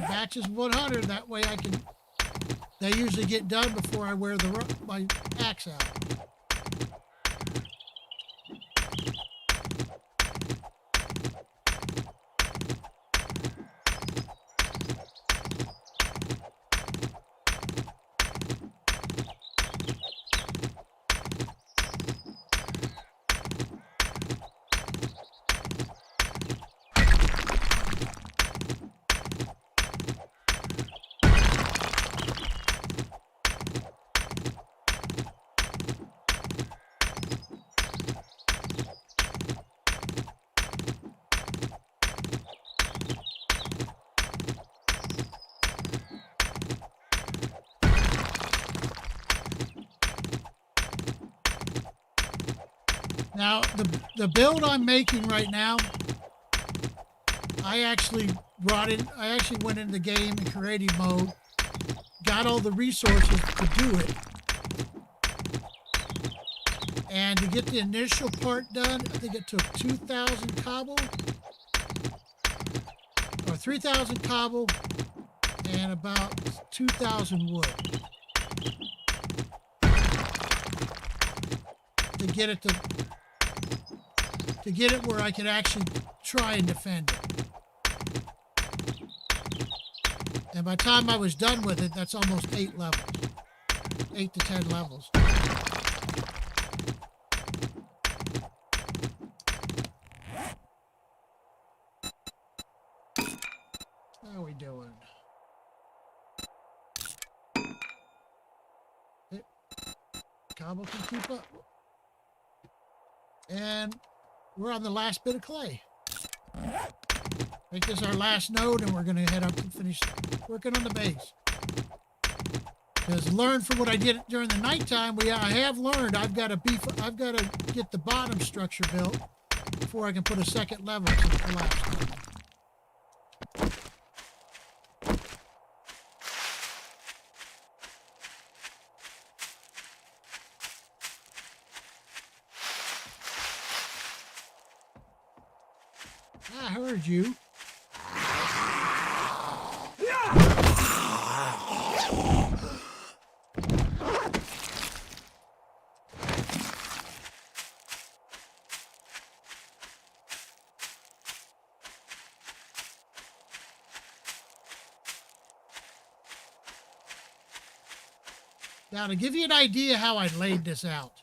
Batches of 100. That way I can. They usually get done before I wear my axe out. Now, the build I'm making right now, I actually went into the game in creative mode, got all the resources to do it. And to get the initial part done, I think it took 2,000 cobble, or 3,000 cobble, and about 2,000 wood. To get it where I could actually try and defend it. And by the time I was done with it, that's almost 8 levels. 8 to 10 levels. How are we doing? Cobble can keep up. And we're on the last bit of clay. Make this our last node, and we're going to head up and finish working on the base. Because learn from what I did during the nighttime, I have learned I've got to get the bottom structure built before I can put a second level to the collapse. I heard you. Now, to give you an idea how I laid this out,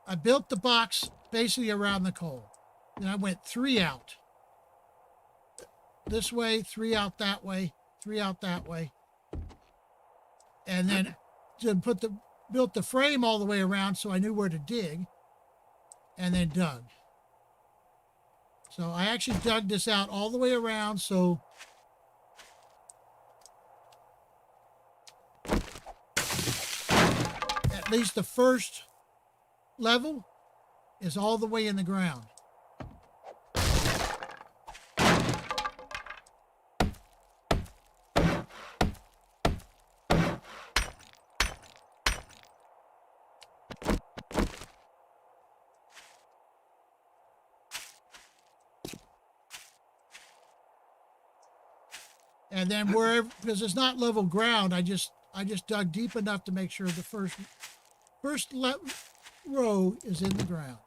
I built the box basically around the coal. Then I went 3 out. This way, 3 out that way, 3 out that way. And then built the frame all the way around so I knew where to dig. And then dug. So I actually dug this out all the way around, so at least the first level is all the way in the ground. And then wherever, because it's not level ground, I just dug deep enough to make sure the first row is in the ground.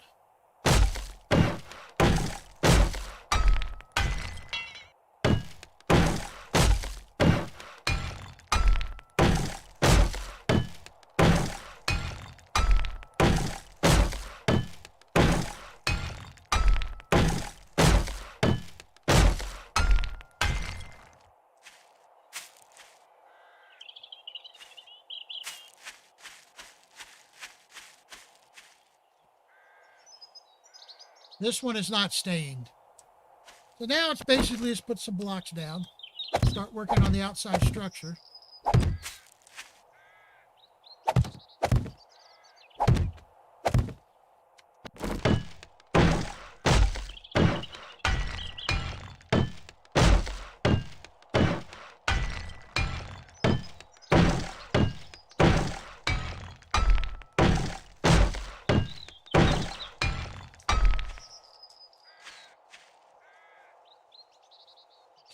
This one is not stained. So now it's basically just put some blocks down, start working on the outside structure.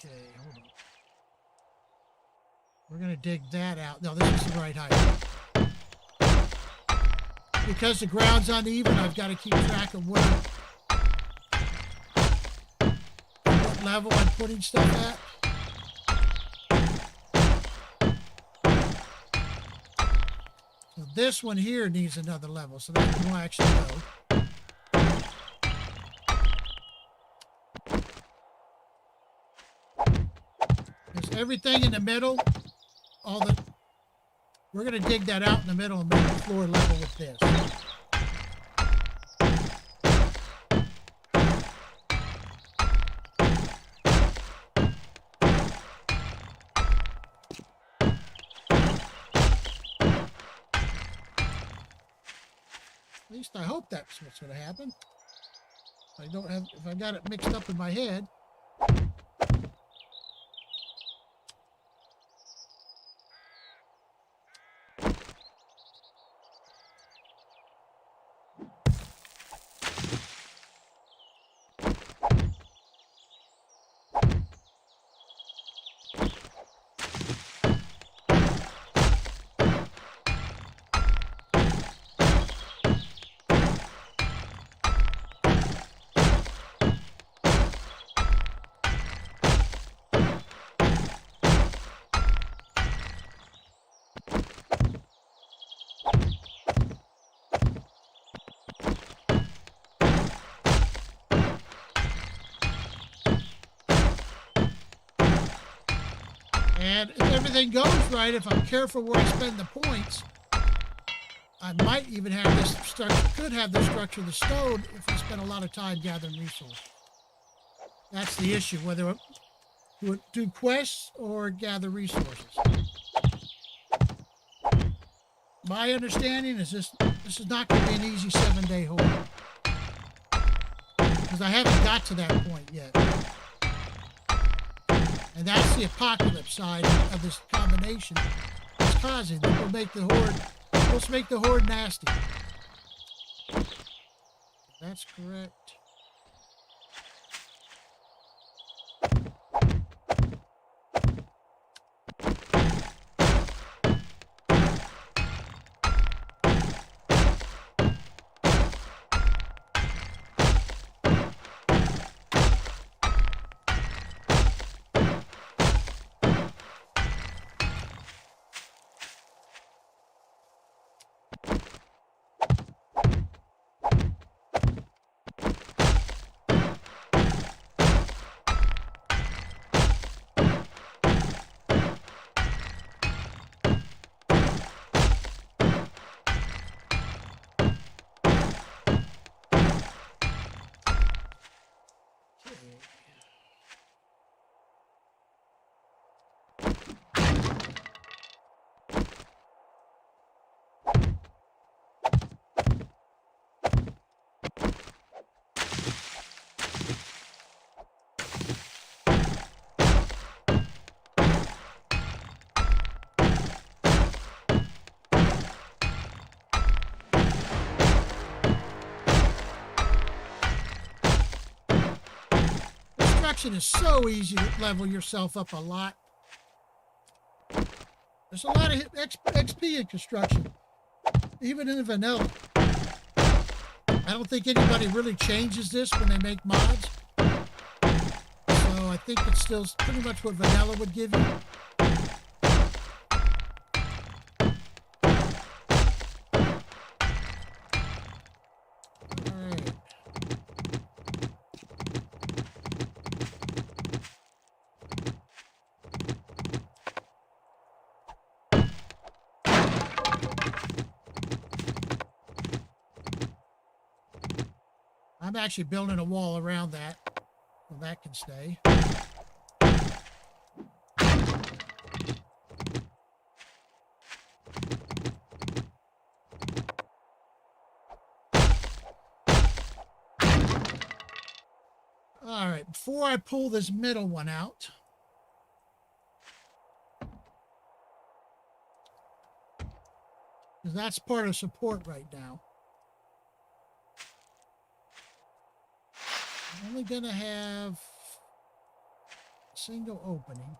Okay, hold on. We're going to dig that out. No, this is the right height. Because the ground's uneven, I've got to keep track of what level I'm putting stuff at. So this one here needs another level, so that one will actually go. Everything in the middle, we're going to dig that out in the middle and make the floor level with this. At least I hope that's what's going to happen. If I got it mixed up in my head. And if everything goes right, if I'm careful where I spend the points, I might even have this structure, could have the structure of the stone if I spend a lot of time gathering resources. That's the issue, whether do quests or gather resources. My understanding is this is not going to be an easy 7-day horde. Because I haven't got to that point yet. And that's the apocalypse side of this combination. It's causing that will make the horde, let's make the horde nasty. That's correct. Is so easy to level yourself up a lot. There's a lot of XP in construction, even in vanilla. I don't think anybody really changes this when they make mods. So I think it's still pretty much what vanilla would give you. I'm actually building a wall around that, so that can stay. All right, before I pull this middle one out, because that's part of support right now. I'm only going to have a single opening.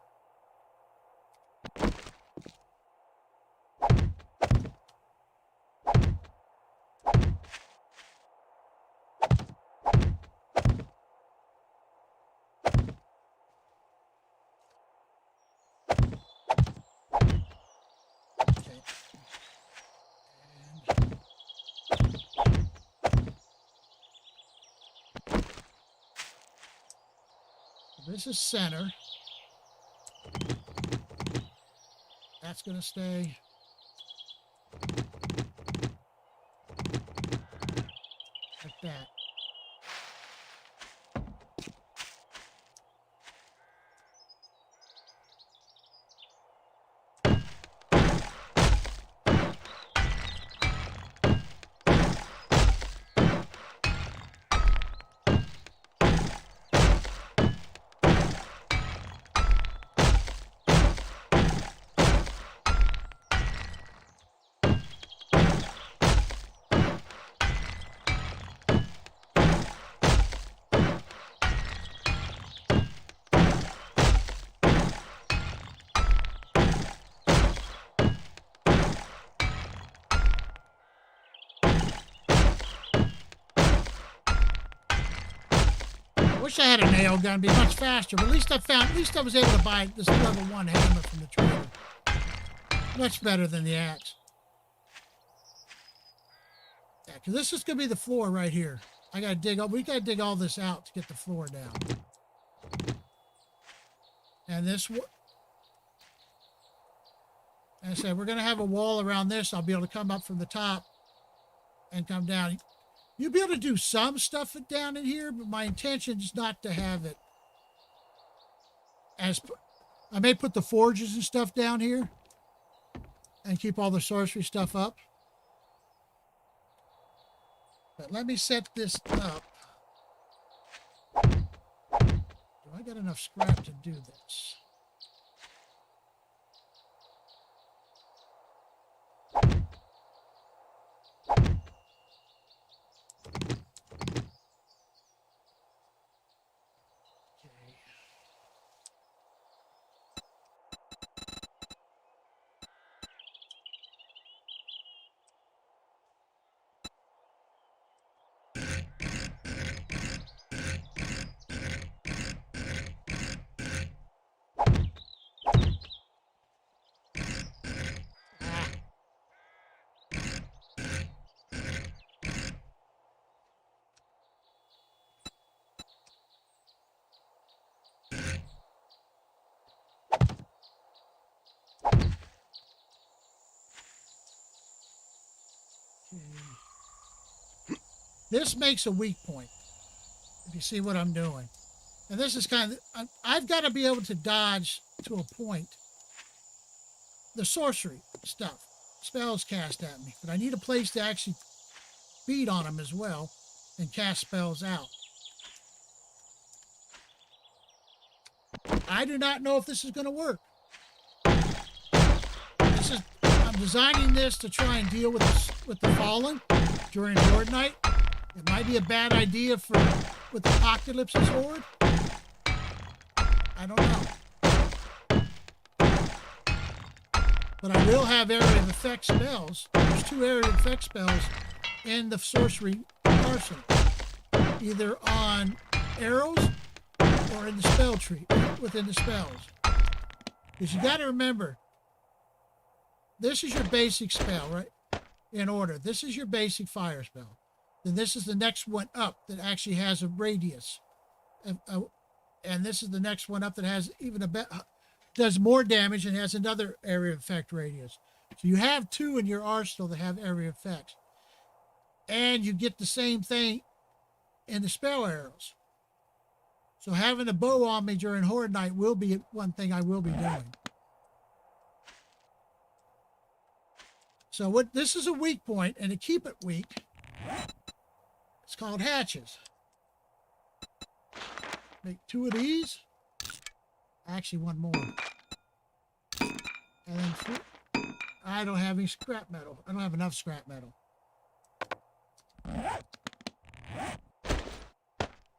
Okay. This is center. That's going to stay. Like that. Wish I had a nail gun, it'd be much faster, but at least I was able to buy this level 1 hammer from the trader. Much better than the axe. Yeah, because this is going to be the floor right here. We got to dig all this out to get the floor down. And this And I said, we're going to have a wall around this. I'll be able to come up from the top and come down. You'll be able to do some stuff down in here, but my intention is not to have it as... I may put the forges and stuff down here and keep all the sorcery stuff up. But let me set this up. Do I got enough scrap to do this? This makes a weak point, if you see what I'm doing. And this is kind of, I've got to be able to dodge to a point the sorcery stuff, spells cast at me. But I need a place to actually beat on them as well and cast spells out. I do not know if this is going to work. I'm designing this to try and deal with the fallen during Horde Night. It might be a bad idea with Apocalypse and Horde. I don't know. But I will have area of effect spells. There's 2 area of effect spells in the sorcery arsenal. Either on arrows or in the spell tree, within the spells. Because you got to remember, this is your basic spell, right? In order. This is your basic fire spell. Then this is the next one up that actually has a radius. And this is the next one up that has even does more damage and has another area of effect radius. So you have 2 in your arsenal that have area effects. And you get the same thing in the spell arrows. So having a bow on me during Horde Night will be one thing I will be doing. So this is a weak point, and to keep it weak, it's called hatches. Make 2 of these. Actually, 1 more. And then 3. I don't have any scrap metal. I don't have enough scrap metal.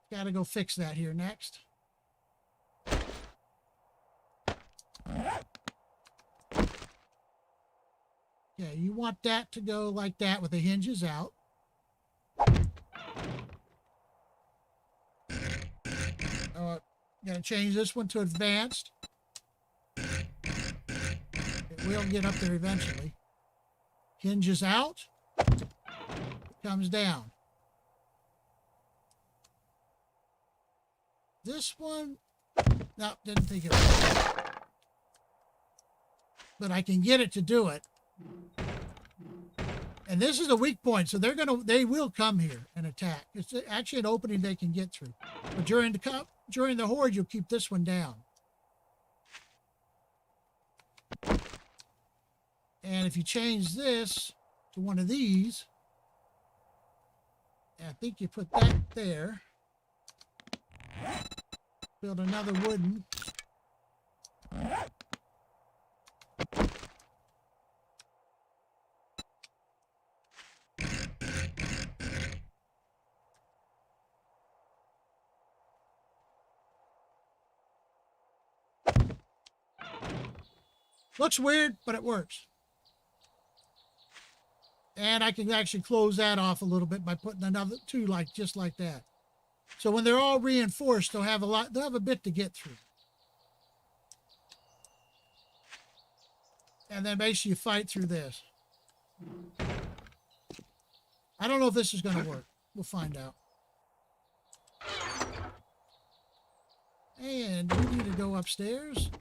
Got to go fix that here next. Yeah, you want that to go like that with the hinges out. Gonna change this one to advanced. It will get up there eventually. Hinges out. Comes down. This one, no, didn't think it was. But I can get it to do it. And this is a weak point, so they will come here and attack. It's actually an opening they can get through. But during the horde, you'll keep this one down. And if you change this to one of these, I think you put that there. Build another wooden. Looks weird, but it works. And I can actually close that off a little bit by putting another 2 just like that. So when they're all reinforced, they'll have a bit to get through. And then basically you fight through this. I don't know if this is going to work. We'll find out. And we need to go upstairs.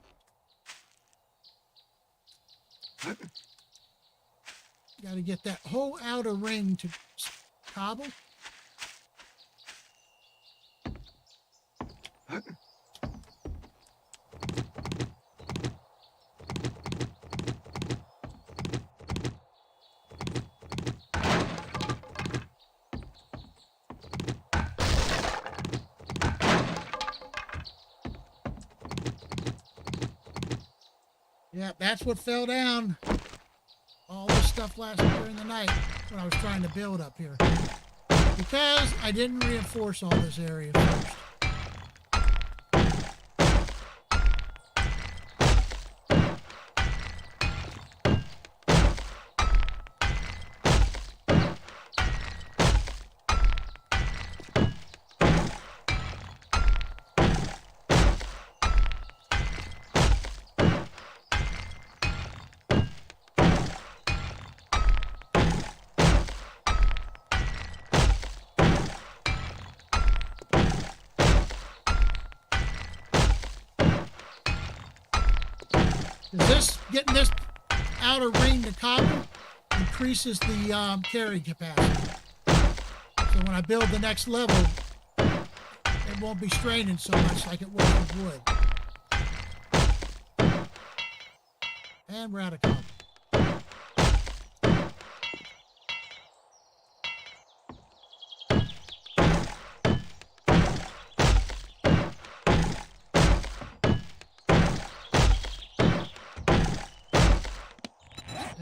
Got to get that whole outer ring to cobble. Yeah, that's what fell down. All this stuff lasted during the night when I was trying to build up here. Because I didn't reinforce all this area first. Getting this outer ring to cobble increases the carrying capacity. So when I build the next level, it won't be straining so much like it was with wood. And we're out of cobble.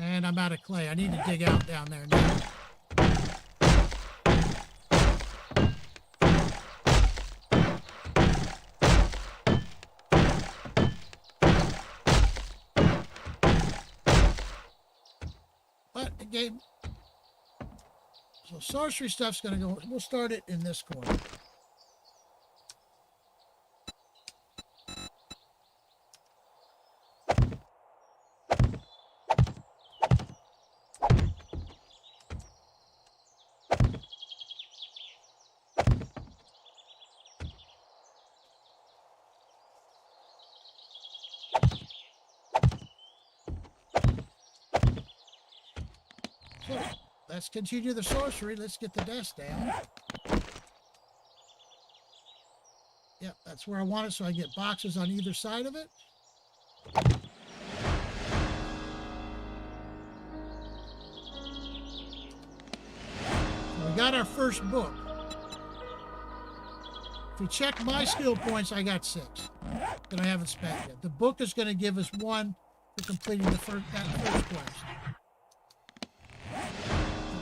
And I'm out of clay. I need to dig out down there now. But the game... So sorcery stuff's going to go... We'll start it in this corner. So, let's continue the sorcery. Let's get the desk down. Yep, that's where I want it, so I get boxes on either side of it. So we got our first book. If we check my skill points, I got 6 that I haven't spent yet. The book is going to give us 1 for completing that first quest.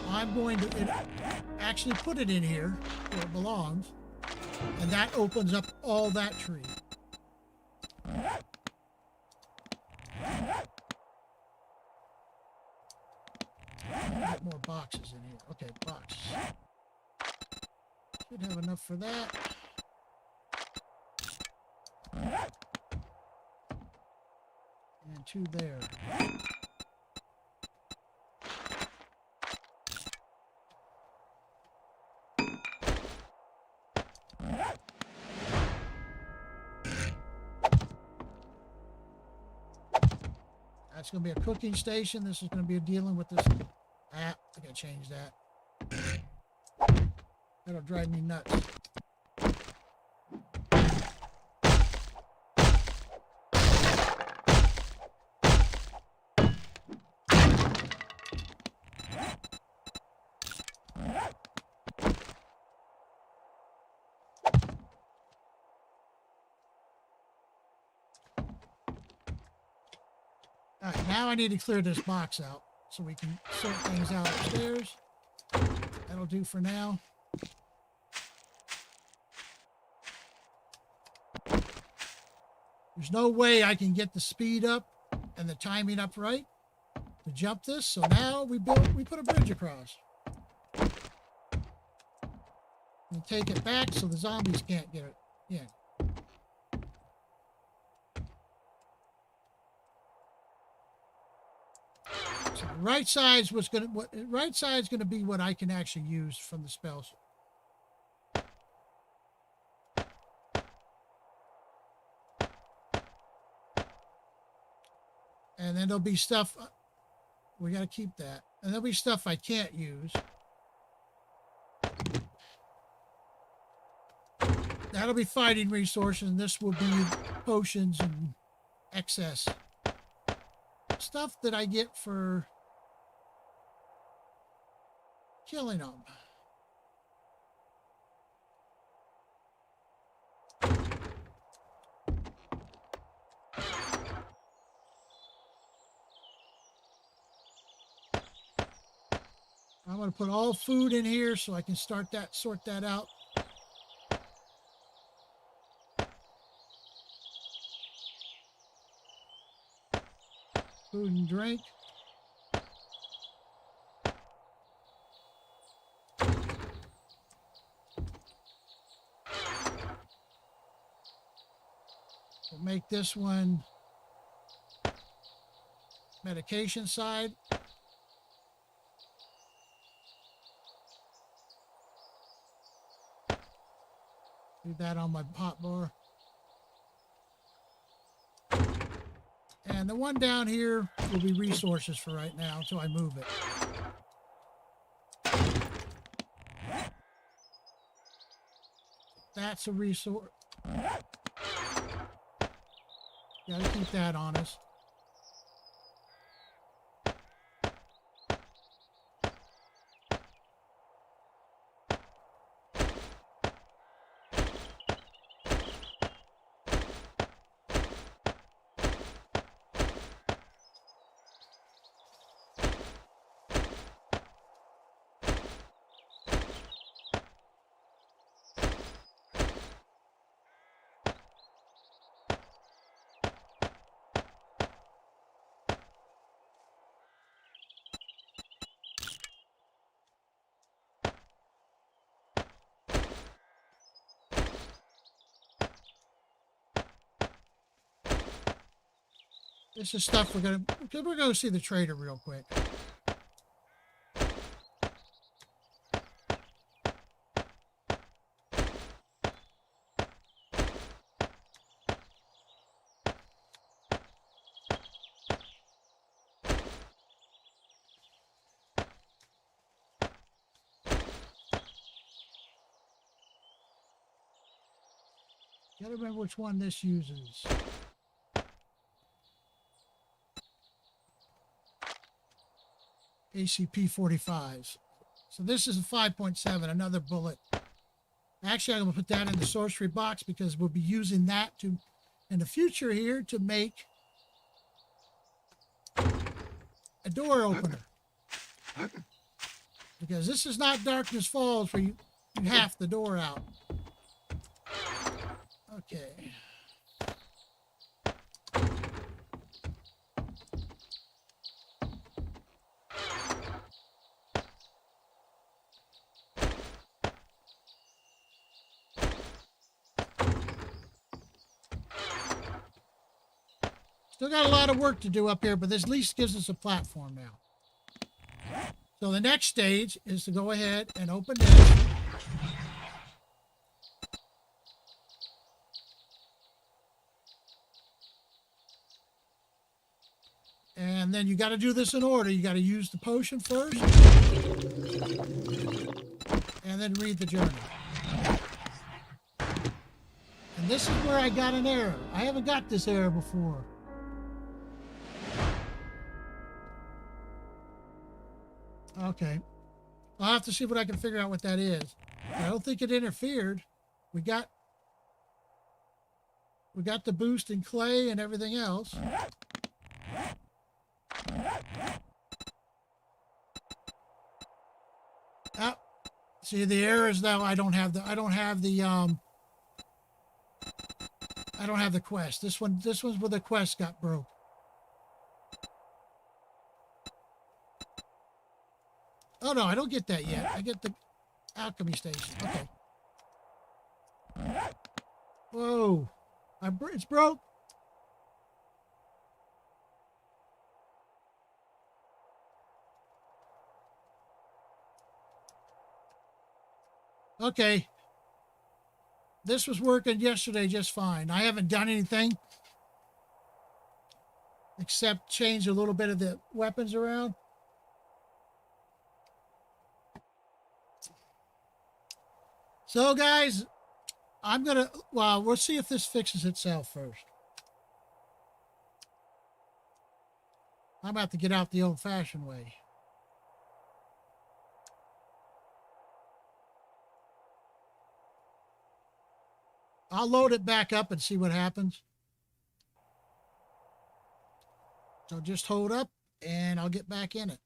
I'm going to actually put it in here where it belongs, and that opens up all that tree. Get more boxes in here. Okay, boxes. Should have enough for that. And 2 there. That's going to be a cooking station. This is going to be dealing with this. I got to change that. That'll drive me nuts. All right, now I need to clear this box out so we can sort things out upstairs. That'll do for now. There's no way I can get the speed up and the timing up right to jump this. So now we put a bridge across. And take it back so the zombies can't get it in. So the right side's gonna be what I can actually use from the spells. And then there'll be stuff We got to keep that. And there'll be stuff I can't use. That'll be fighting resources, and this will be potions and excess. Stuff that I get for killing them. I'm going to put all food in here so I can sort that out. Food and drink. We'll make this one medication side. Do that on my pot bar. And the one down here will be resources for right now until I move it. That's a resource. Gotta keep that on us. This is stuff we're gonna see the trader real quick. Gotta remember which one this uses. ACP 45s. So this is a 5.7, another bullet. Actually, I'm going to put that in the sorcery box because we'll be using that to, in the future here, to make a door opener. Because this is not Darkness Falls where you half the door out. Okay. Still got a lot of work to do up here, but this at least gives us a platform now. So the next stage is to go ahead and open this. And then you got to do this in order. You got to use the potion first. And then read the journal. And this is where I got an error. I haven't got this error before. Okay. I'll have to see what I can figure out what that is. I don't think it interfered. We got the boost in clay and everything else. Ah, see the error is now I don't have the quest. This one's where the quest got broke. Oh no, I don't get that yet. I get the alchemy station. Okay. Whoa. It's broke. Okay. This was working yesterday just fine. I haven't done anything except change a little bit of the weapons around. So, guys, I'm going to, well, we'll see if this fixes itself first. I'm about to get out the old-fashioned way. I'll load it back up and see what happens. So just hold up and I'll get back in it.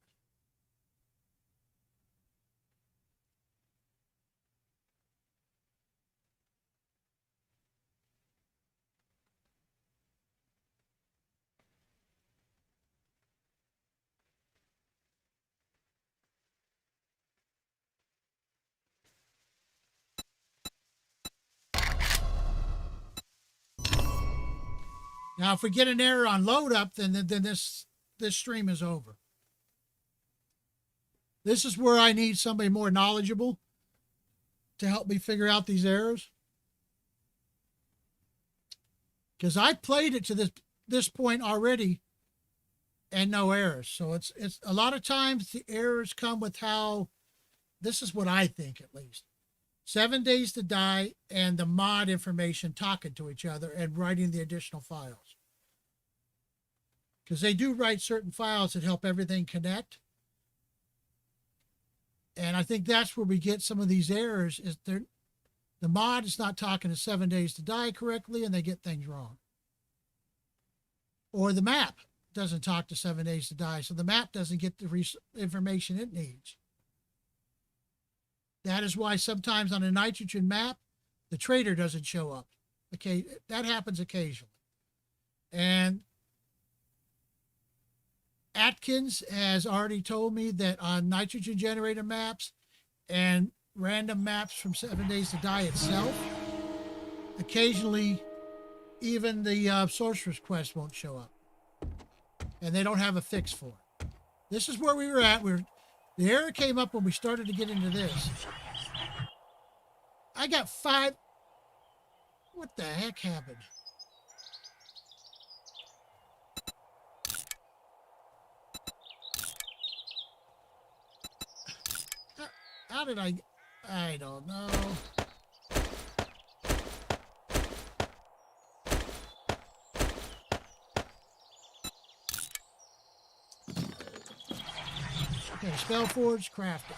Now, if we get an error on load up, then this stream is over. This is where I need somebody more knowledgeable to help me figure out these errors. Because I played it to this point already and no errors. So it's a lot of times the errors come with how, this is what I think at least. 7 days to die and the mod information talking to each other and writing the additional files. Because they do write certain files that help everything connect. And I think that's where we get some of these errors, is the mod is not talking to 7 days to die correctly and they get things wrong. Or the map doesn't talk to 7 days to die, so the map doesn't get the information it needs. That is why sometimes on a nitrogen map, the trader doesn't show up. Okay, that happens occasionally. And Atkins has already told me that on nitrogen generator maps and random maps from 7 days to die itself, occasionally even the sorcerer's quest won't show up. And they don't have a fix for it. This is where we were at. The error came up when we started to get into this. I got 5. What the heck happened? How did I don't know. Okay, Spellforge crafted.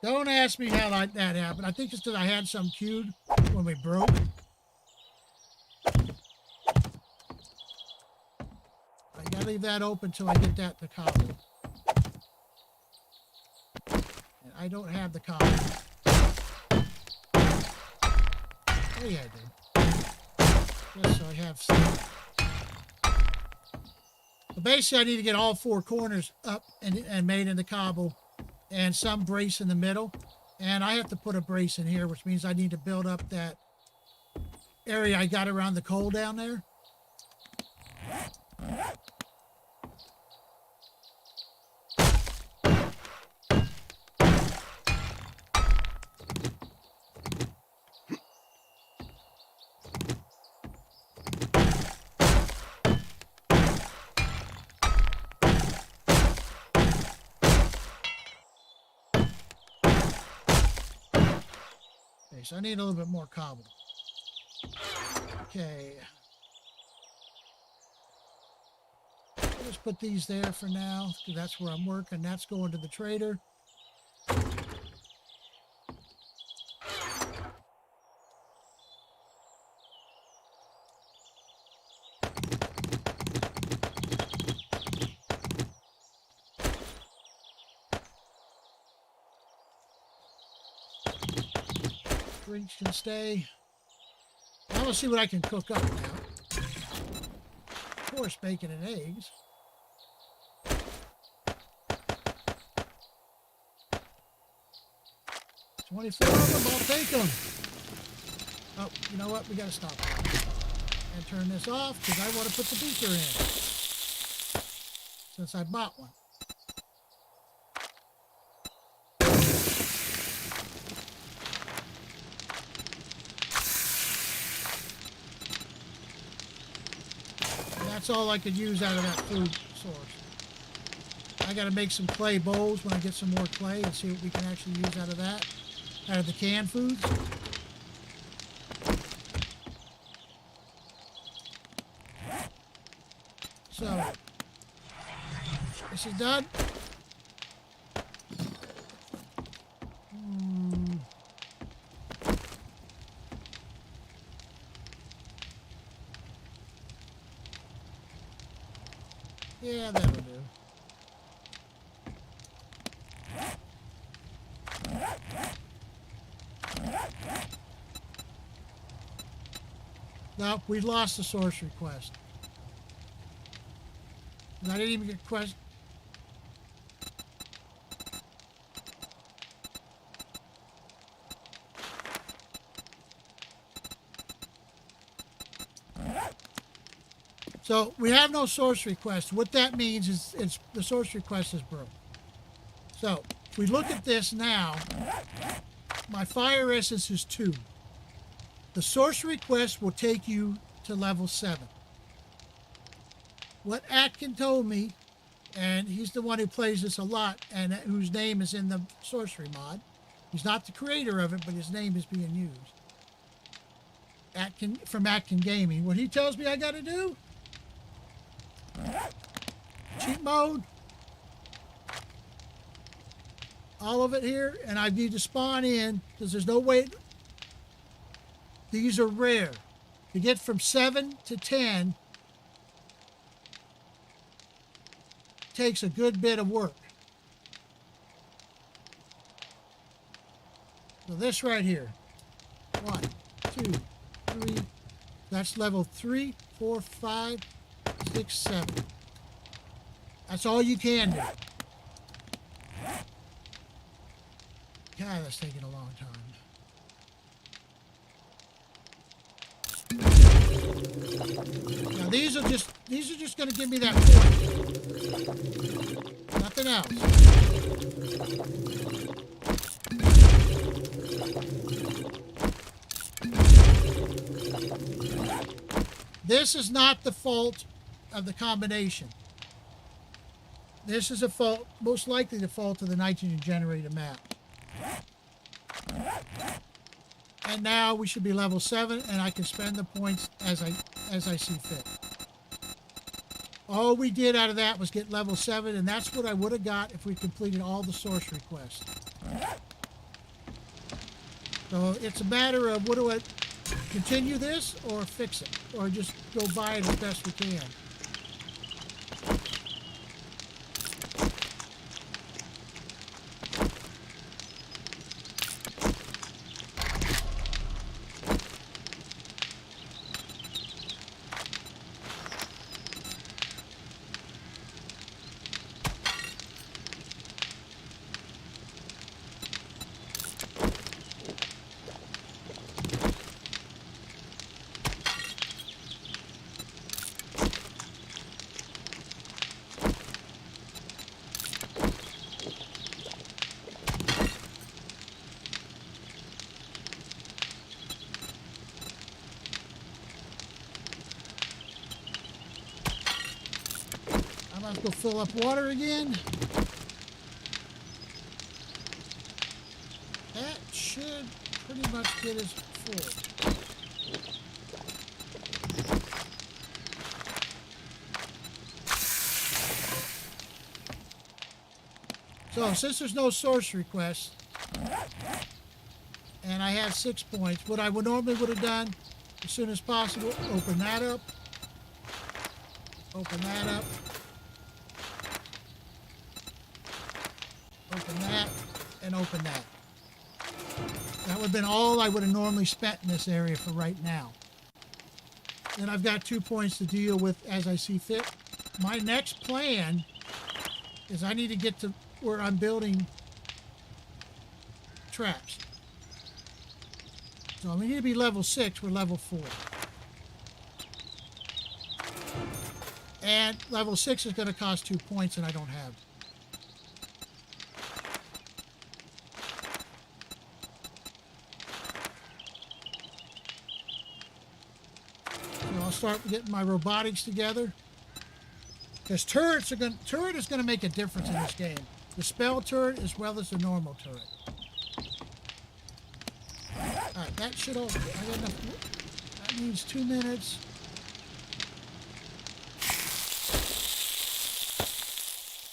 Don't ask me how that happened. I think it's because I had some queued when we broke. I gotta leave that open till I get that to cobble. And I don't have the cobble. Oh yeah, I do. Just so I have some. But basically, I need to get all 4 corners up and made into cobble, and some brace in the middle. And I have to put a brace in here, which means I need to build up that area I got around the coal down there. So I need a little bit more cobble. Okay. I'll just put these there for now, because that's where I'm working. That's going to the trader. Drinks can stay. Now let's see what I can cook up now. Of course, bacon and eggs. $24 of them, I'll take them. Oh, you know what? We got to stop. And turn this off because I want to put the beaker in. Since I bought one. That's all I could use out of that food source. I got to make some clay bowls when I get some more clay and see what we can actually use out of that. out of the canned foods. So, this is done. Yeah, that'll do. No, we lost the sorcery quest. I didn't even get quest. So we have no sorcery quest. What that means is it's the sorcery quest is broke. So if we look at this now, my fire essence is 2. The sorcery quest will take you to level 7. What Atkin told me, and he's the one who plays this a lot and whose name is in the sorcery mod. He's not the creator of it, but his name is being used. Atkin, from Atkin Gaming. What he tells me I got to do, cheat mode, all of it here, and I need to spawn in because there's no way. These are rare. To get from 7 to 10 takes a good bit of work. So this right here, 1, 2, 3, that's level 3, 4, 5, 6, 7. That's all you can do. God, that's taking a long time. Now these are just going to give me that point. Nothing else. This is not the fault of the combination. This is a fault, most likely the fault of the nitrogen generator map. And now we should be level 7, and I can spend the points as I see fit. All we did out of that was get level 7, and that's what I would have got if we completed all the sorcery quests. So it's a matter of, what do I continue this or fix it, or just go buy it as best we can. Let's go fill up water again. That should pretty much get us full. So since there's no sorcery quest, and I have 6 points, what I would normally would have done as soon as possible, open that up, open that up, open that, and open that. That would have been all I would have normally spent in this area for right now. Then I've got 2 points to deal with as I see fit. My next plan is I need to get to where I'm building traps. So we need to be level 6, we're level 4. And level 6 is going to cost 2 points and I don't have. I'll start getting my robotics together. Because turret is going to make a difference in this game. The spell turret as well as the normal turret. Alright, that should all... I got enough... That means 2 minutes.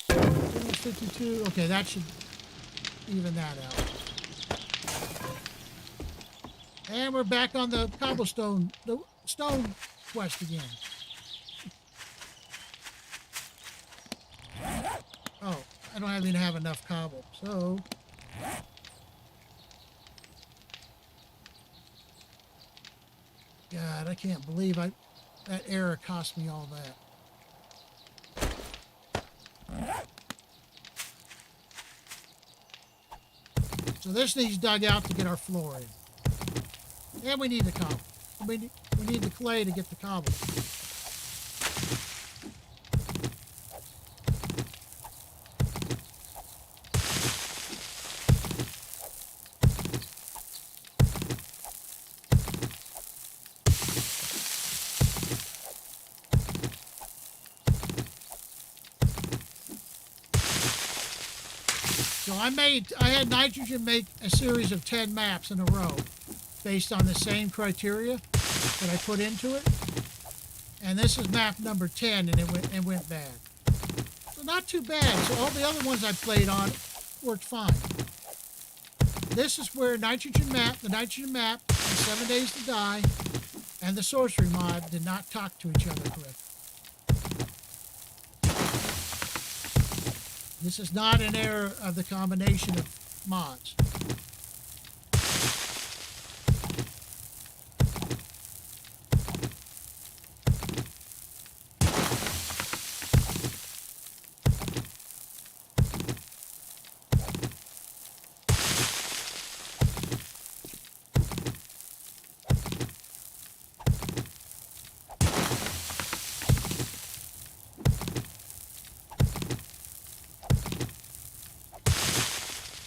Minutes 52. Okay, that should even that out. And we're back on the cobblestone, the stone quest again. Oh, I don't even have enough cobble, so... God, I can't believe that error cost me all that. So this needs dug out to get our floor in. And we need the cobble. We need the clay to get the cobble. So I had Nitrogen make a series of 10 maps in a row based on the same criteria that I put into it. And this is map number 10 and it went bad. So not too bad. So all the other ones I played on worked fine. This is where the Nitrogen map, and 7 Days to Die, and the Sorcery mod did not talk to each other correctly. This is not an error of the combination of mods.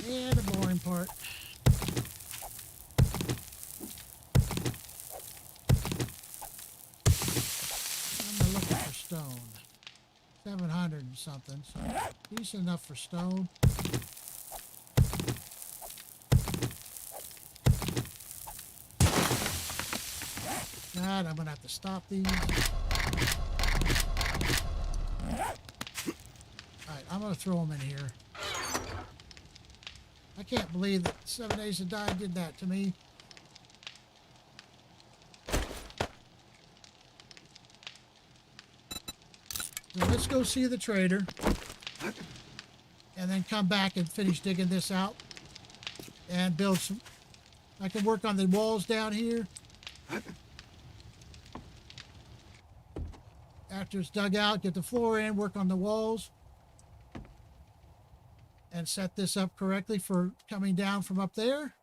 Yeah, the boring part. I'm looking for stone. 700 and something, so decent enough for stone. God, I'm gonna have to stop these. Alright, I'm gonna throw them in here. I can't believe that 7 Days to Die did that to me. So let's go see the trader. And then come back and finish digging this out. And build some... I can work on the walls down here. After it's dug out, get the floor in, work on the walls. And set this up correctly for coming down from up there.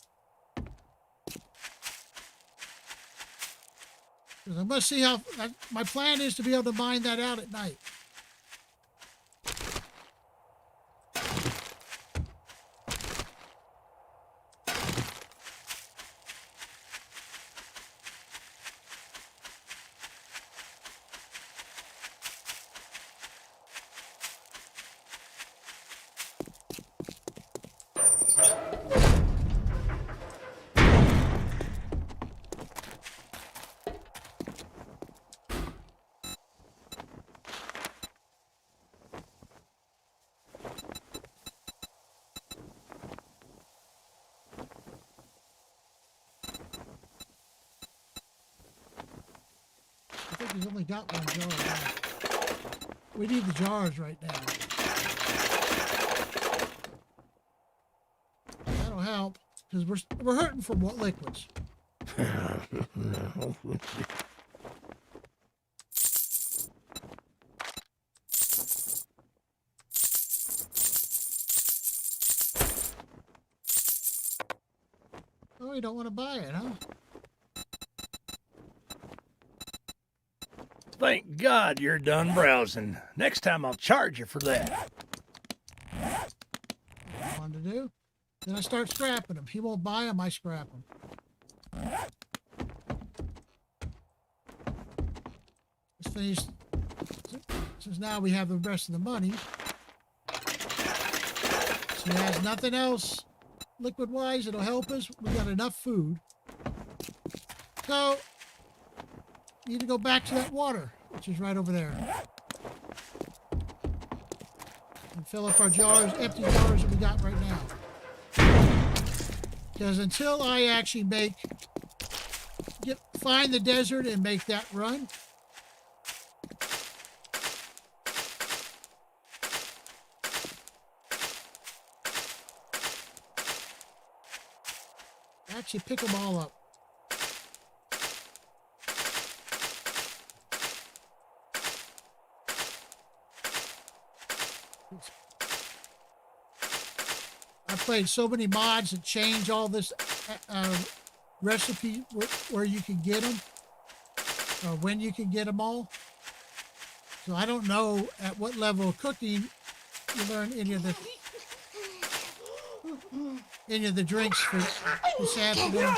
Because I must see how... my plan is to be able to mine that out at night. I think he's only got one jar left. We need the jars right now. That'll help, because we're hurting for what liquids. Oh, you don't want to buy it, huh? Thank God you're done browsing. Next time I'll charge you for that. What I wanted to do. Then I start scrapping them. He won't buy them, I scrap them. Let's finish. Since now we have the rest of the money. So he has nothing else liquid-wise that'll help us. We got enough food. So, you need to go back to that water, which is right over there. And fill up our jars, empty jars that we got right now. Because until I actually find the desert and make that run, actually pick them all up. I played so many mods that change all this recipe where you can get them or when you can get them all. So I don't know at what level of cooking you learn any of the drinks for this afternoon.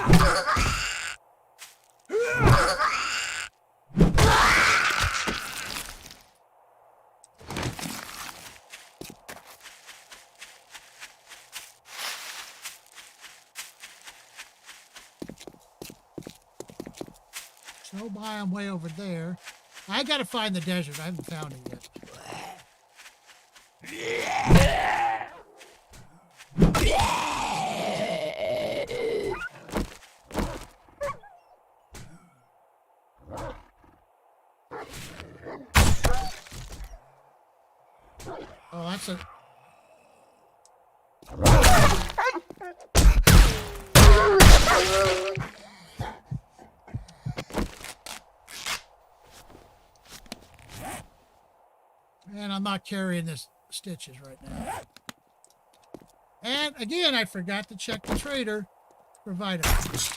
Snow biome way over there. I gotta find the desert. I haven't found it yet. Oh, that's a... And I'm not carrying this stitches right now. And again, I forgot to check the trader for vitamins.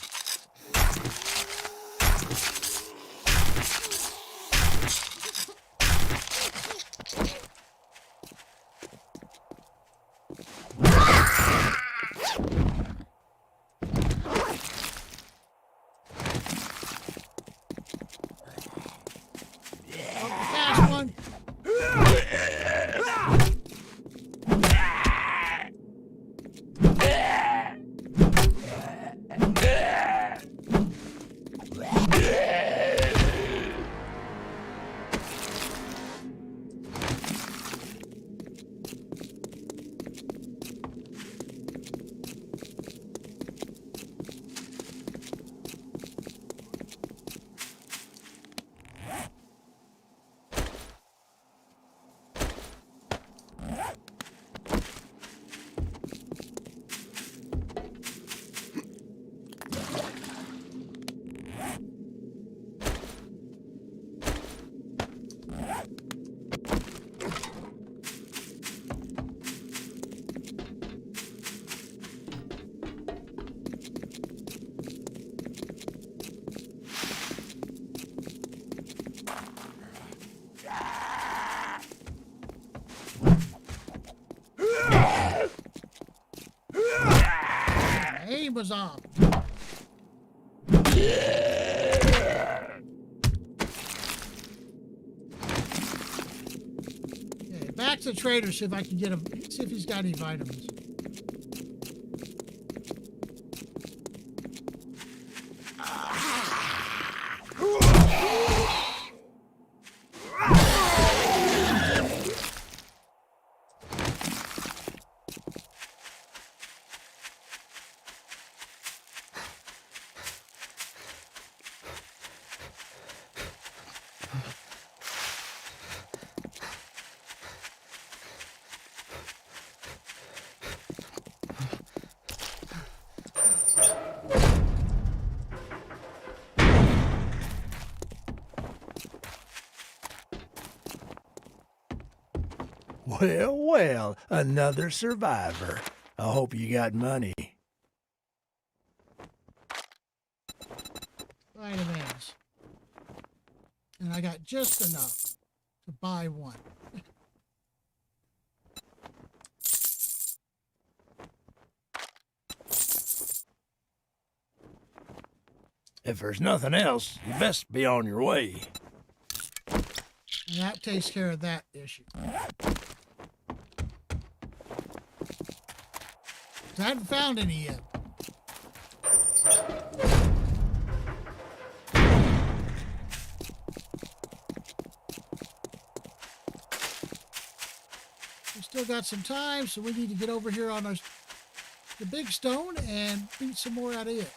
Aim was off. Okay, back to the trader, see if I can get him, see if he's got any vitamins. Well, well, another survivor. I hope you got money. Vitamins. And I got just enough to buy one. If there's nothing else, you best be on your way. And that takes care of that issue. I haven't found any yet. still got some time, so we need to get over here on the big stone and beat some more out of it.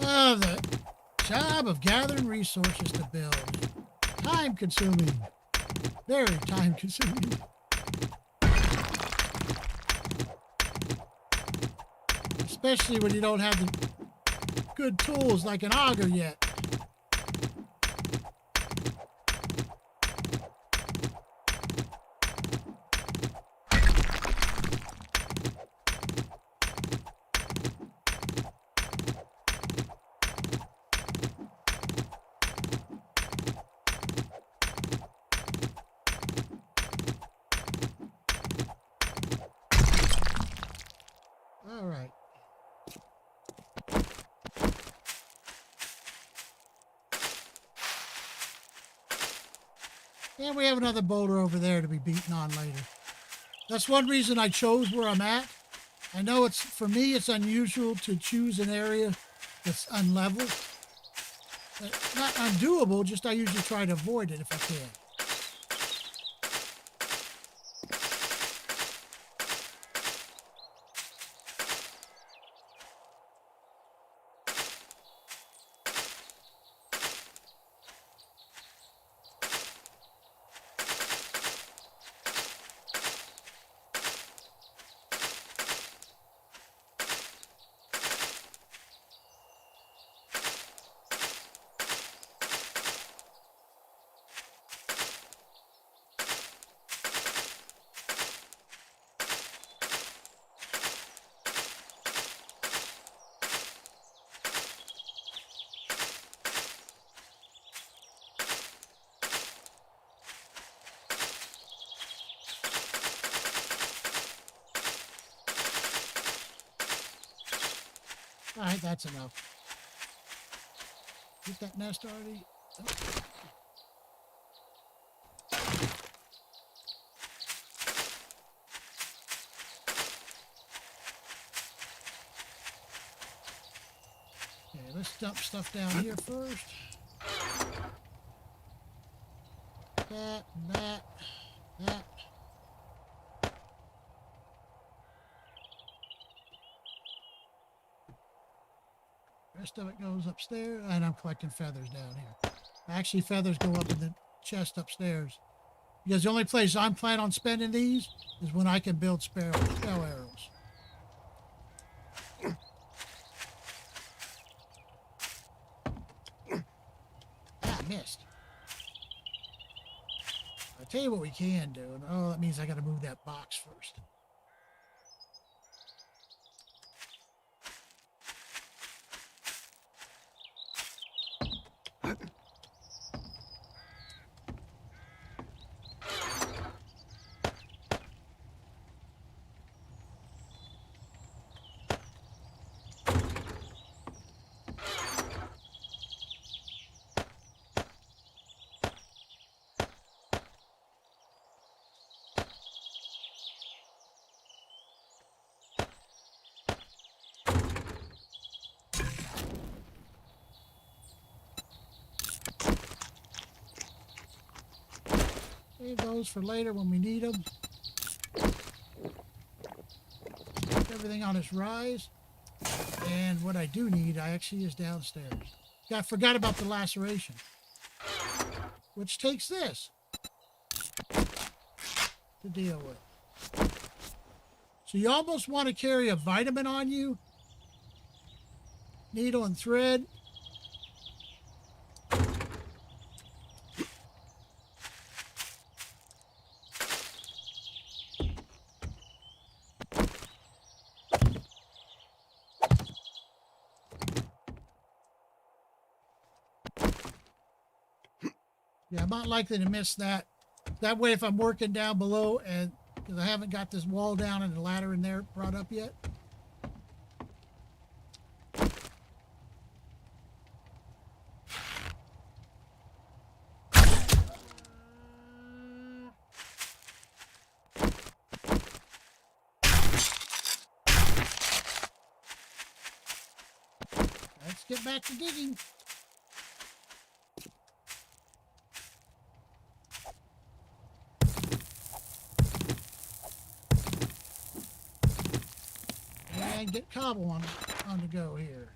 Oh, the job of gathering resources to build. Time consuming. Very time consuming. Especially when you don't have the good tools like an auger yet. All right. And we have another boulder over there to be beaten on later. That's one reason I chose where I'm at. I know it's, for me, it's unusual to choose an area that's unleveled. Not undoable, just I usually try to avoid it if I can. All right, that's enough. Get that nest already. Oh. Okay, let's dump stuff down here first. That, that. Rest of it goes upstairs, and I'm collecting feathers down here. Actually, feathers go up in the chest upstairs. Because the only place I'm planning on spending these is when I can build spell arrows. Ah, missed. I'll tell you what we can do. Oh, that means I got to move that box first. Save those for later when we need them. Everything on its rise. And what I do need, I actually is downstairs. I forgot about the laceration, which takes this to deal with. So you almost want to carry a vitamin on you, needle and thread. Yeah, I'm not likely to miss that. That way, if I'm working down below and because I haven't got this wall down and the ladder in there brought up yet. Let's get back to digging. And get cobble on the go here.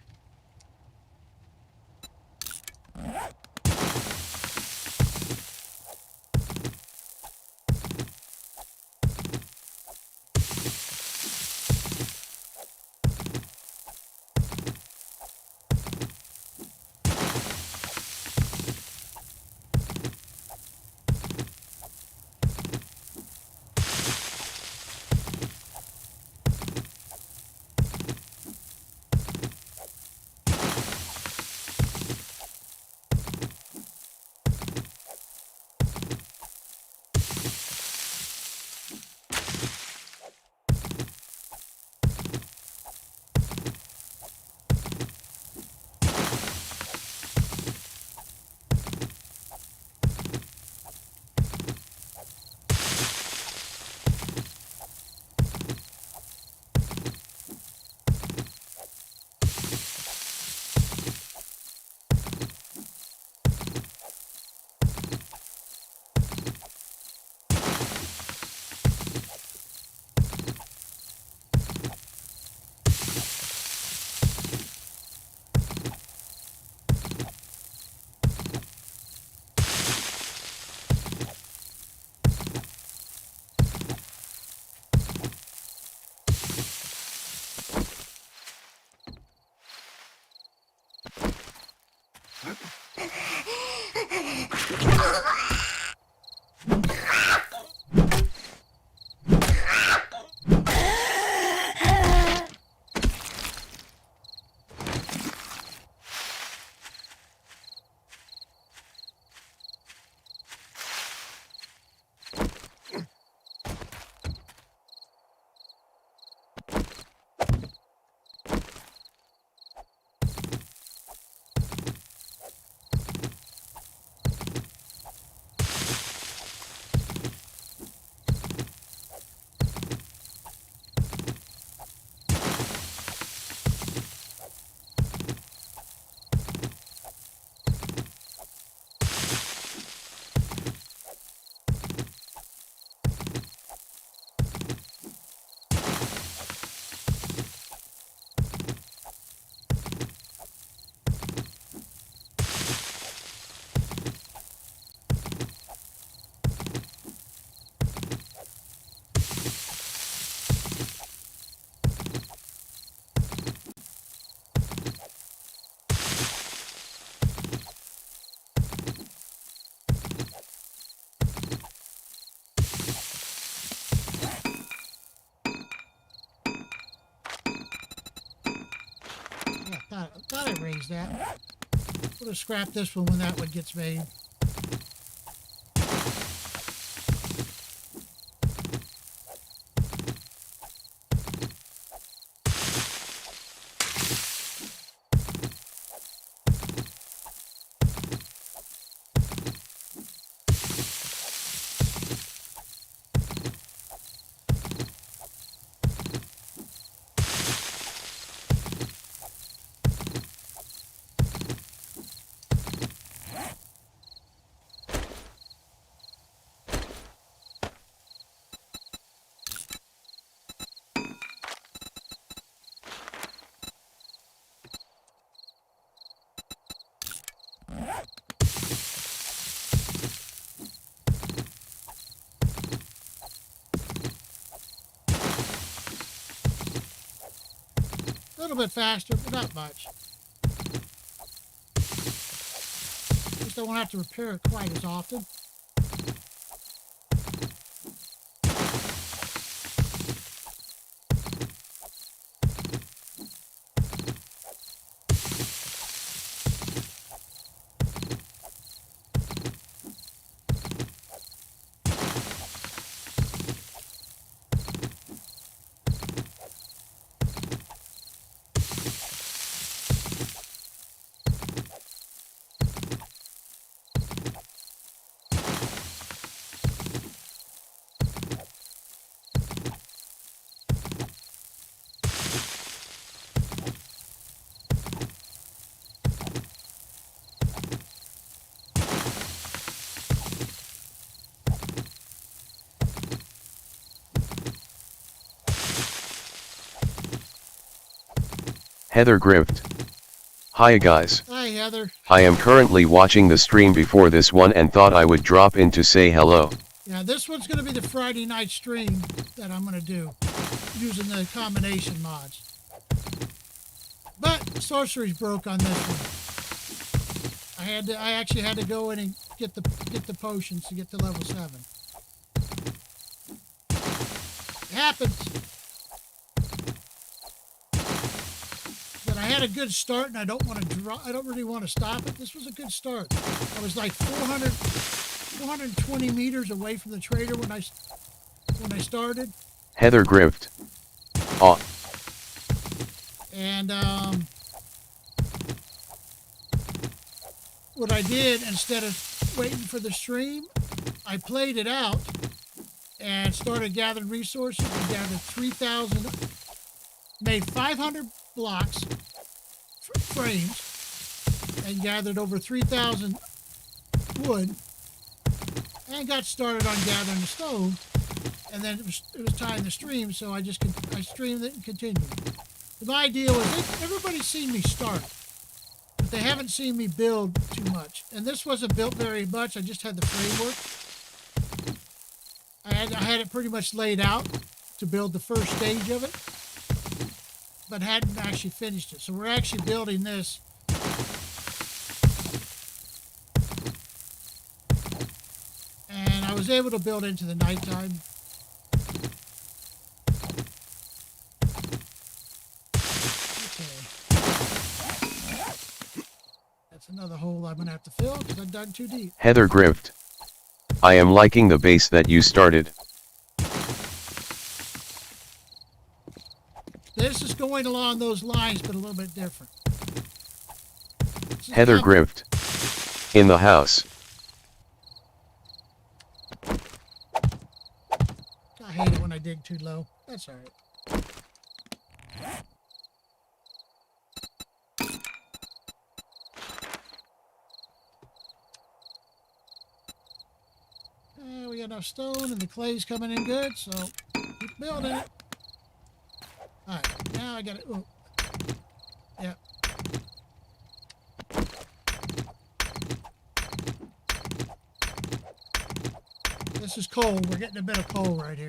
Thought I raised that. We'll just scrap this one when that one gets made. A little bit faster, but not much. At least I won't have to repair it quite as often. Heather Grift. Hi guys. Hi, Heather. I am currently watching the stream before this one and thought I would drop in to say hello. Yeah, this one's going to be the Friday night stream that I'm going to do using the combination mods. But sorcery's broke on this one. I actually had to go in and get the potions to get to level 7. It happens. But I had a good start, and I don't really want to stop it. This was a good start. I was like 420 meters away from the trader when I started. Heather Grift. Aw. And what I did, instead of waiting for the stream, I played it out and started gathering resources and gathered 3,000, made 500 blocks, frames, and gathered over 3,000 wood, and got started on gathering the stone. And then it was time to stream, so I streamed it and continued. My idea was everybody's seen me start, but they haven't seen me build too much. And this wasn't built very much. I just had the framework. I had it pretty much laid out to build the first stage of it, but hadn't actually finished it. So we're actually building this. And I was able to build into the nighttime. Another hole I'm gonna have to fill because I've dug too deep. Heather Grift. I am liking the base that you started. This is going along those lines, but a little bit different. Heather Grift. In the house. I hate it when I dig too low. That's all right. We got enough stone and the clay's coming in good, so keep building it. Alright, now I got it. Oh. Yeah. This is coal. We're getting a bit of coal right here.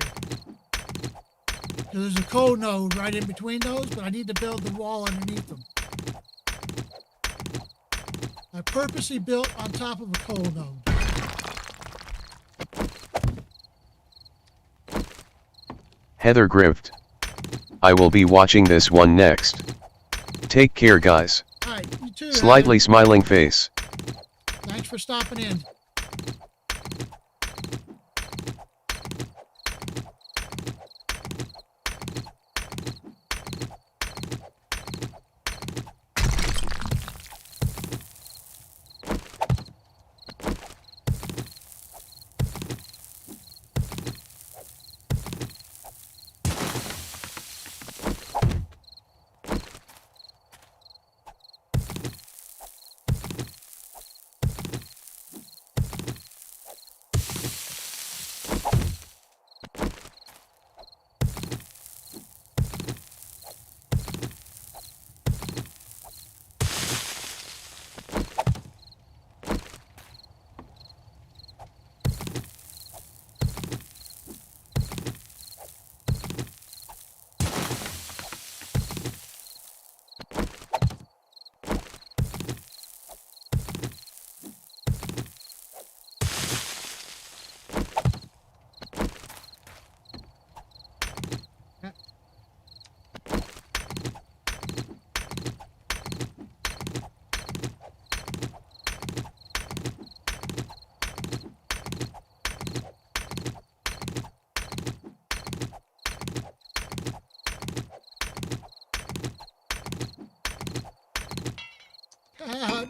There's a coal node right in between those, but I need to build the wall underneath them. I purposely built on top of a coal node. Heather Grift. I will be watching this one next. Take care guys. Alright, you too. Slightly Heather. smiling face. Thanks for stopping in.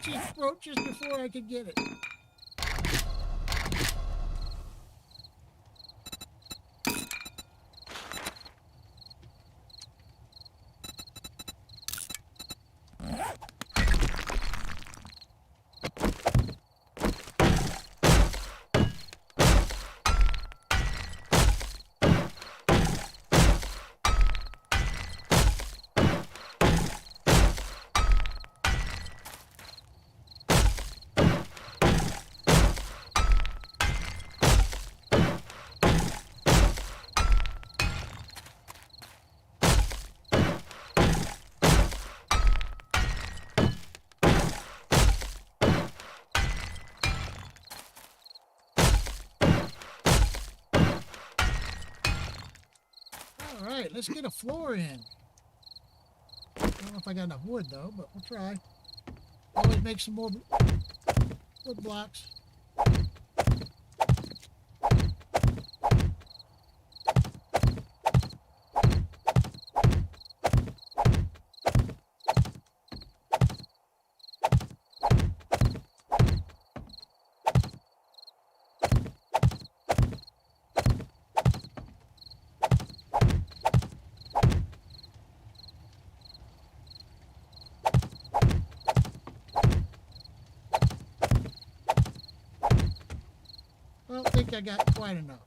punch his throat just before I could get it. All right, let's get a floor in. I don't know if I got enough wood though, but we'll try. Always make some more wood blocks. I don't think I got quite enough.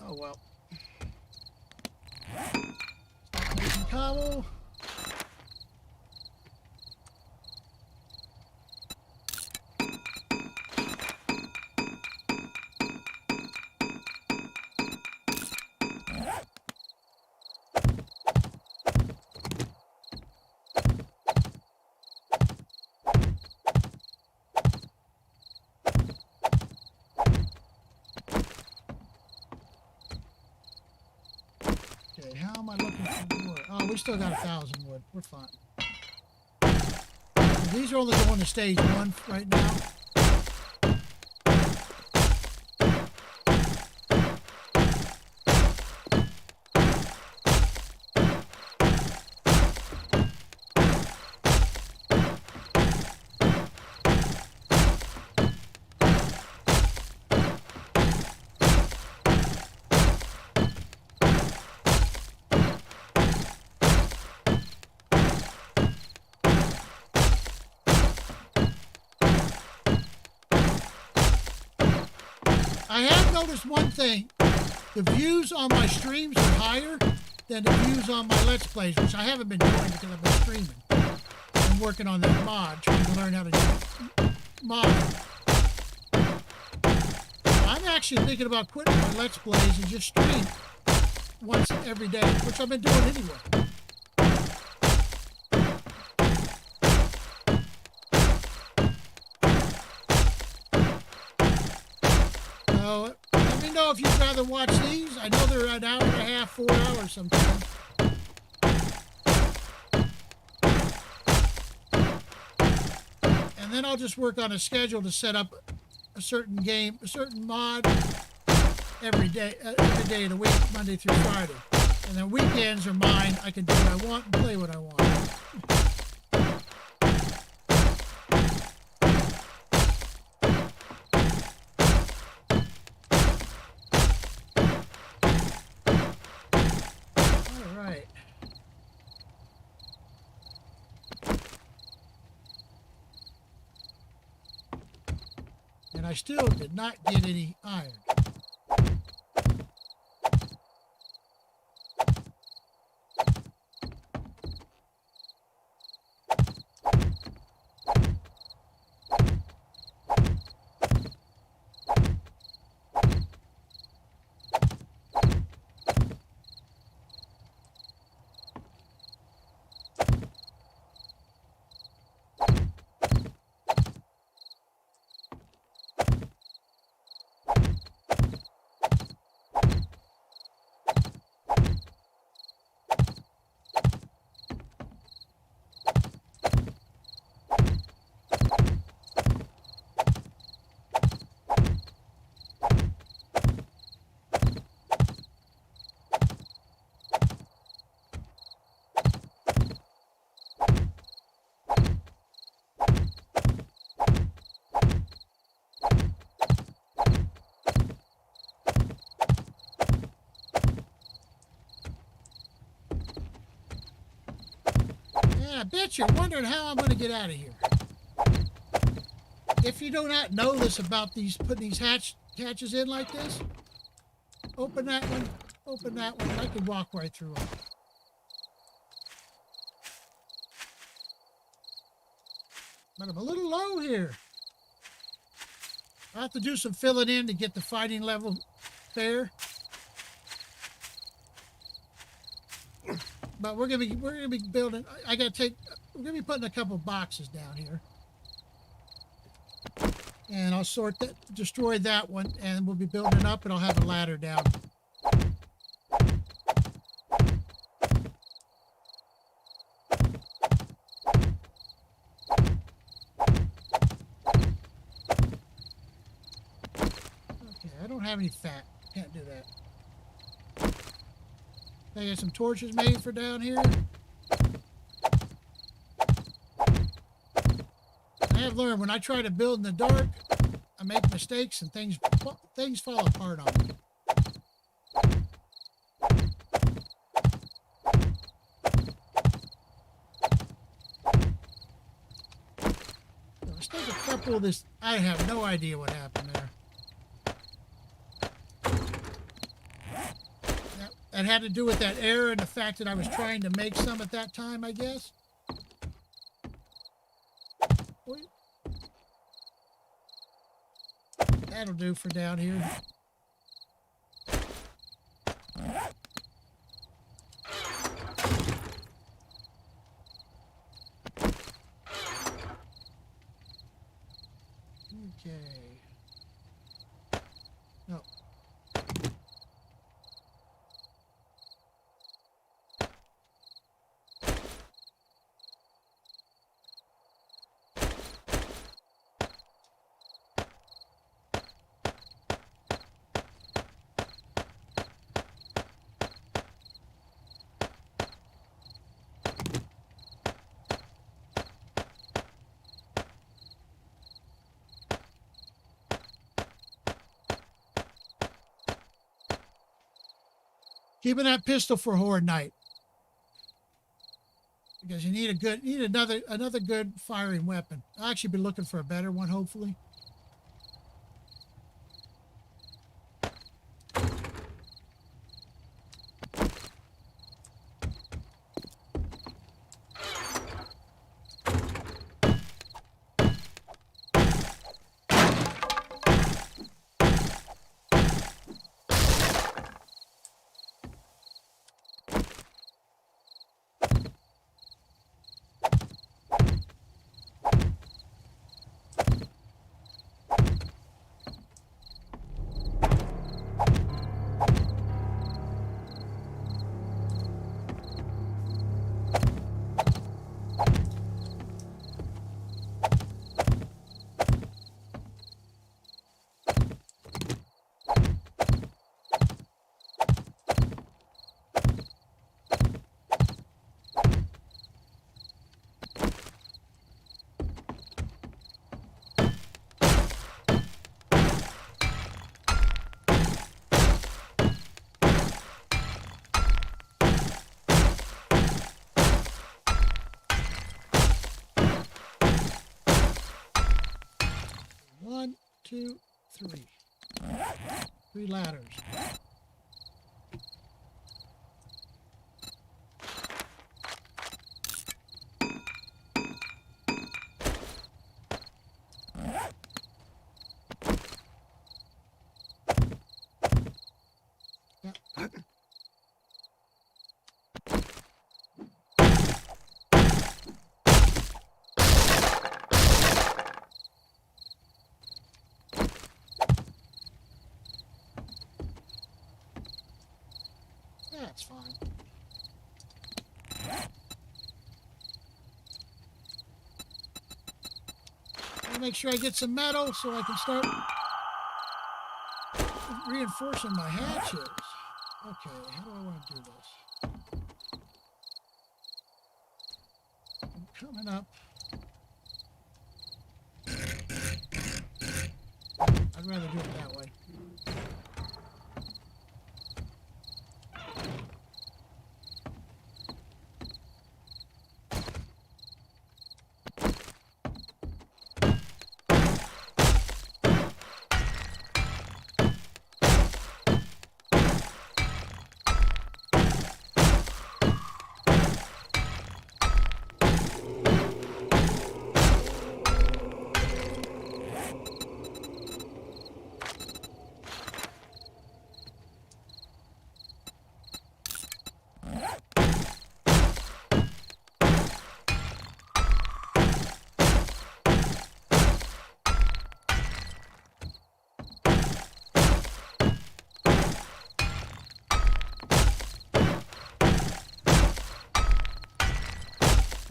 Oh well. Start making cobble. Okay, how am I looking for wood? Oh, we still got 1,000 wood. We're fine. These are only going to stage 1 right now. I have noticed one thing. The views on my streams are higher than the views on my Let's Plays, which I haven't been doing because I've been streaming. I'm working on that mod, trying to learn how to do mod. I'm actually thinking about quitting my Let's Plays and just stream once every day, which I've been doing anyway. So, let me know if you'd rather watch these. I know they're an hour and a half, 4 hours sometimes. And then I'll just work on a schedule to set up a certain game, a certain mod every day of the week, Monday through Friday. And then weekends are mine. I can do what I want and play what I want. And I still did not get any iron. And I bet you're wondering how I'm going to get out of here. If you do not know this about these, putting these hatches in like this, open that one, I can walk right through them. But I'm a little low here. I'll have to do some filling in to get the fighting level fair. But we're gonna be building. We're gonna be putting a couple boxes down here, and I'll destroy that one, and we'll be building up, and I'll have a ladder down. Okay, I don't have any fat. Can't do that. I got some torches made for down here. I have learned when I try to build in the dark, I make mistakes and things fall apart on me. So let's take a couple of this. I have no idea what happened there. That had to do with that error and the fact that I was trying to make some at that time, I guess. That'll do for down here. Okay. No. Keeping that pistol for horde night, because you need another good firing weapon. I'll actually be looking for a better one, hopefully. One, two, three. 3 ladders. Yep. That's fine. I'll make sure I get some metal so I can start reinforcing my hatches. Okay, how do I want to do this? I'm coming up. I'd rather do it that way.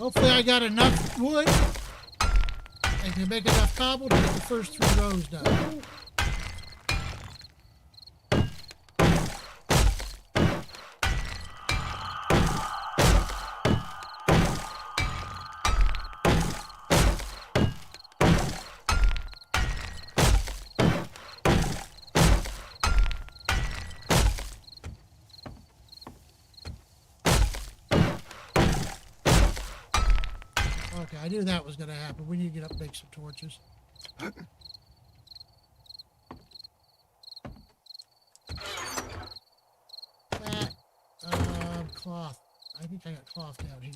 Hopefully I got enough wood and can make enough cobble to get the first 3 rows done. Okay, I knew that was going to happen. We need to get up and make some torches. That, cloth. I think I got cloth down here.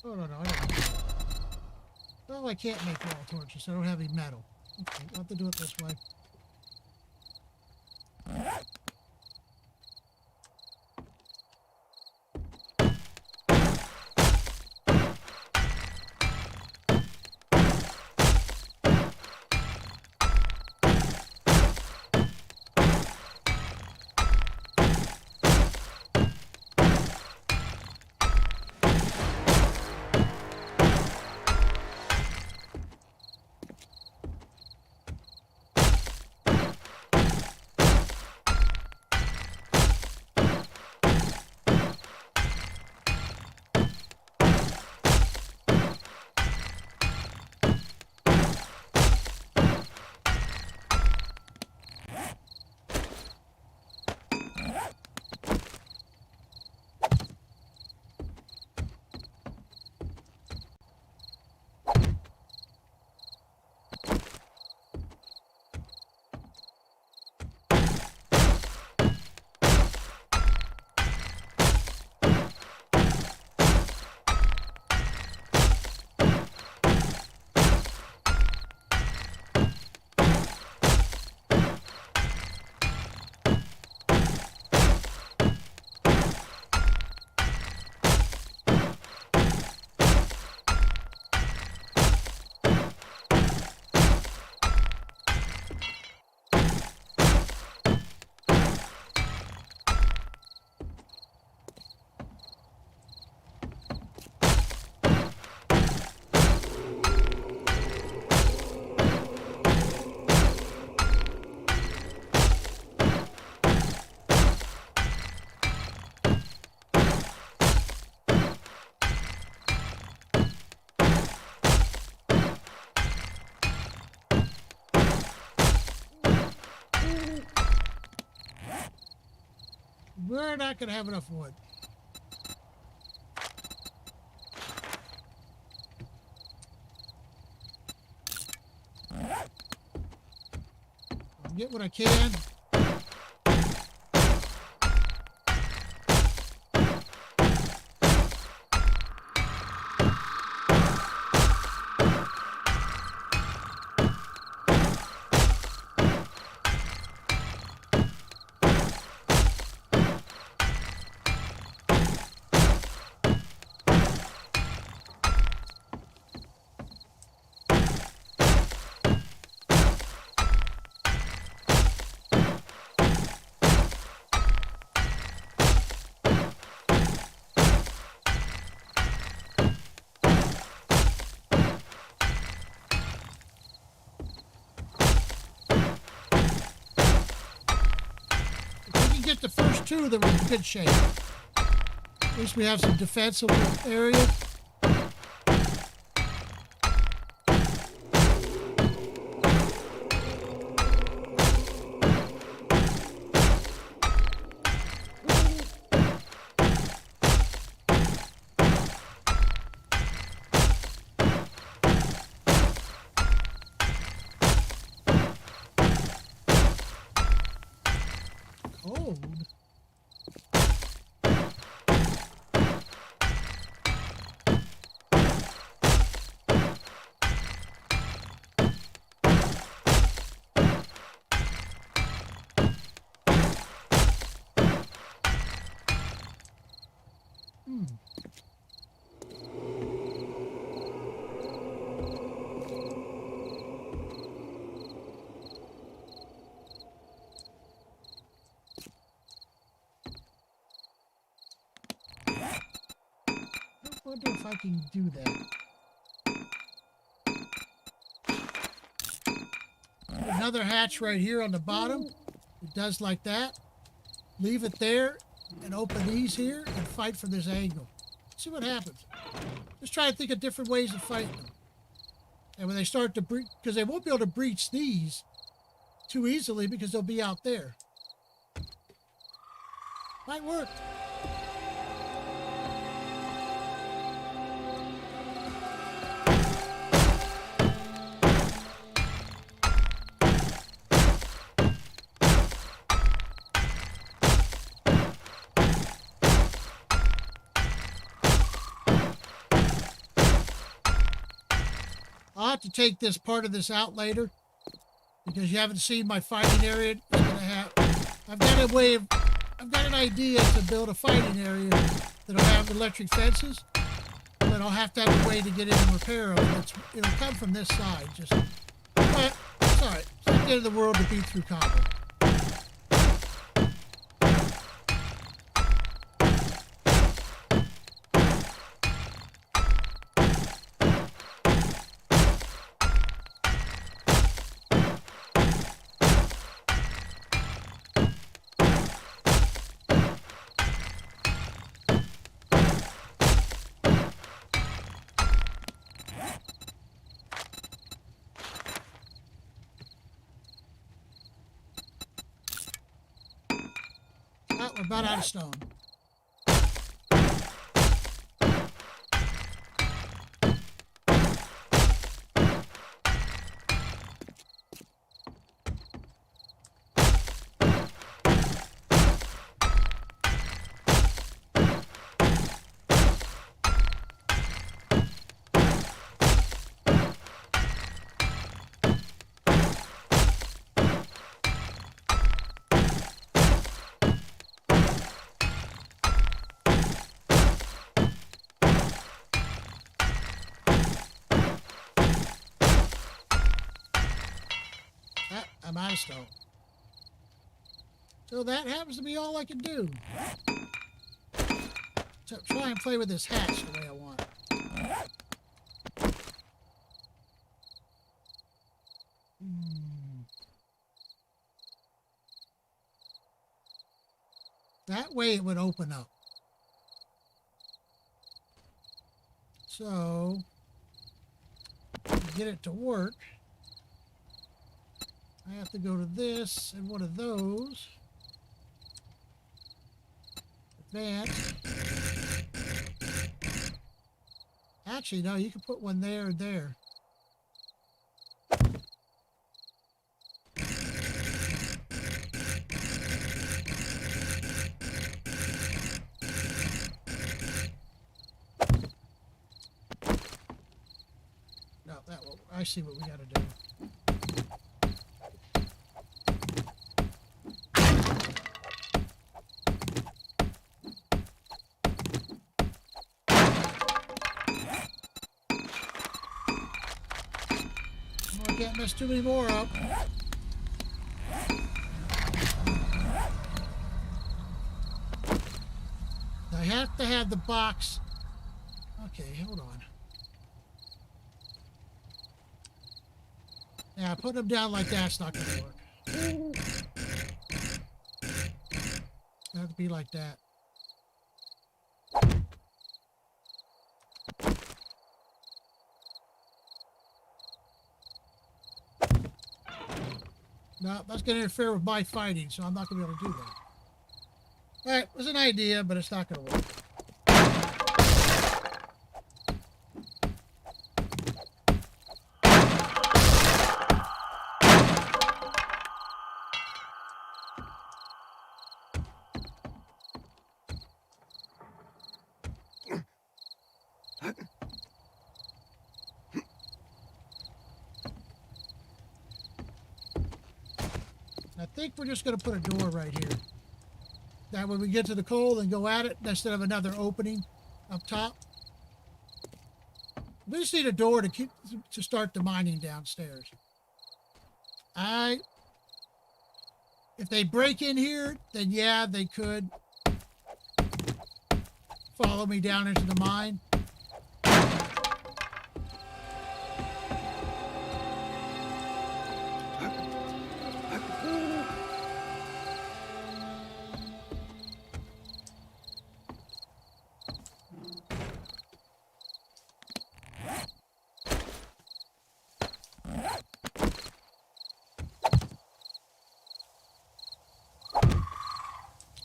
Oh, no, I don't. Oh, I can't make wall torches. I don't have any metal. Okay, I'll have to do it this way. We're not going to have enough wood. I'll get what I can. Get the first 2, then we're in good shape. At least we have some defensible area. Cold. wonder if I can do that. Another hatch right here on the bottom. It does like that. Leave it there and open these here and fight from this angle. See what happens. Just try to think of different ways of fighting them. And when they start to breach, because they won't be able to breach these too easily because they'll be out there. Might work. I'll have to take this part of this out later because you haven't seen my fighting area. It's gonna have, I've got an idea to build a fighting area that'll have electric fences, but I'll have to have a way to get in and repair them. It'll come from this side. But it's all right. It's not the end of the world to beat through combo. Oh, we're about out of stone. I'm out of stone. So that happens to be all I can do. So try and play with this hatch the way I want. That way it would open up. So, to get it to work, I have to go to this and one of those. Advance. Actually, no, you can put one there and there. No, that will. I see what we got to do. Can't mess too many more up. I have to have the box. Okay, hold on. Yeah, put them down like that's not going to work. It have to be like that. No, that's going to interfere with my fighting, so I'm not going to be able to do that. All right, it was an idea, but it's not going to work. I think we're just going to put a door right here. That when we get to the coal and go at it, instead of another opening up top. We just need a door to start the mining downstairs. If they break in here, then yeah, they could follow me down into the mine.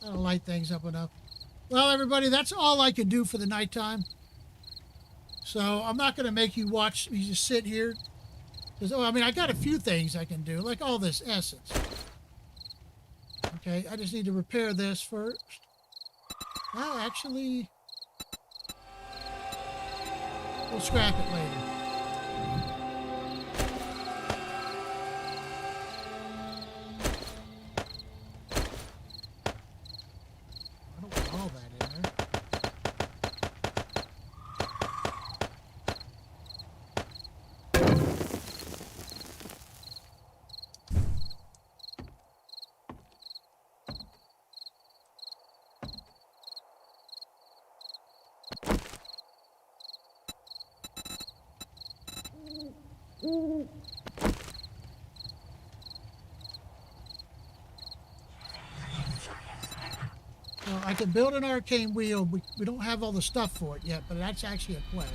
I don't light things up enough. Well, everybody, that's all I can do for the nighttime. So I'm not going to make you watch me just sit here. Because, I mean, I got a few things I can do, like all this essence. Okay, I just need to repair this first. Well, actually, we'll scrap it later. I don't want all that in there. Well, I can build an arcane wheel. We don't have all the stuff for it yet, but that's actually a quest.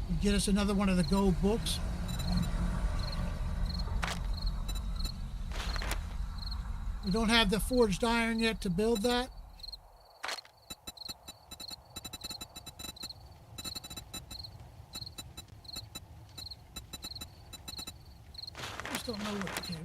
You get us another one of the gold books. We don't have the forged iron yet to build that. I just don't know what to do.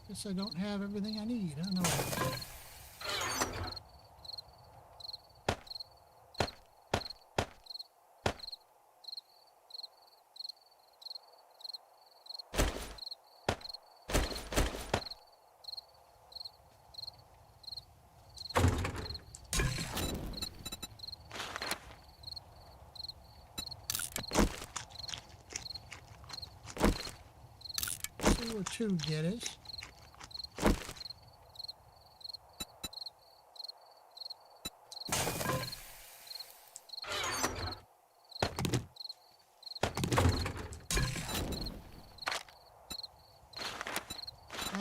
Guess I don't have everything I need. I don't know. See where two get us.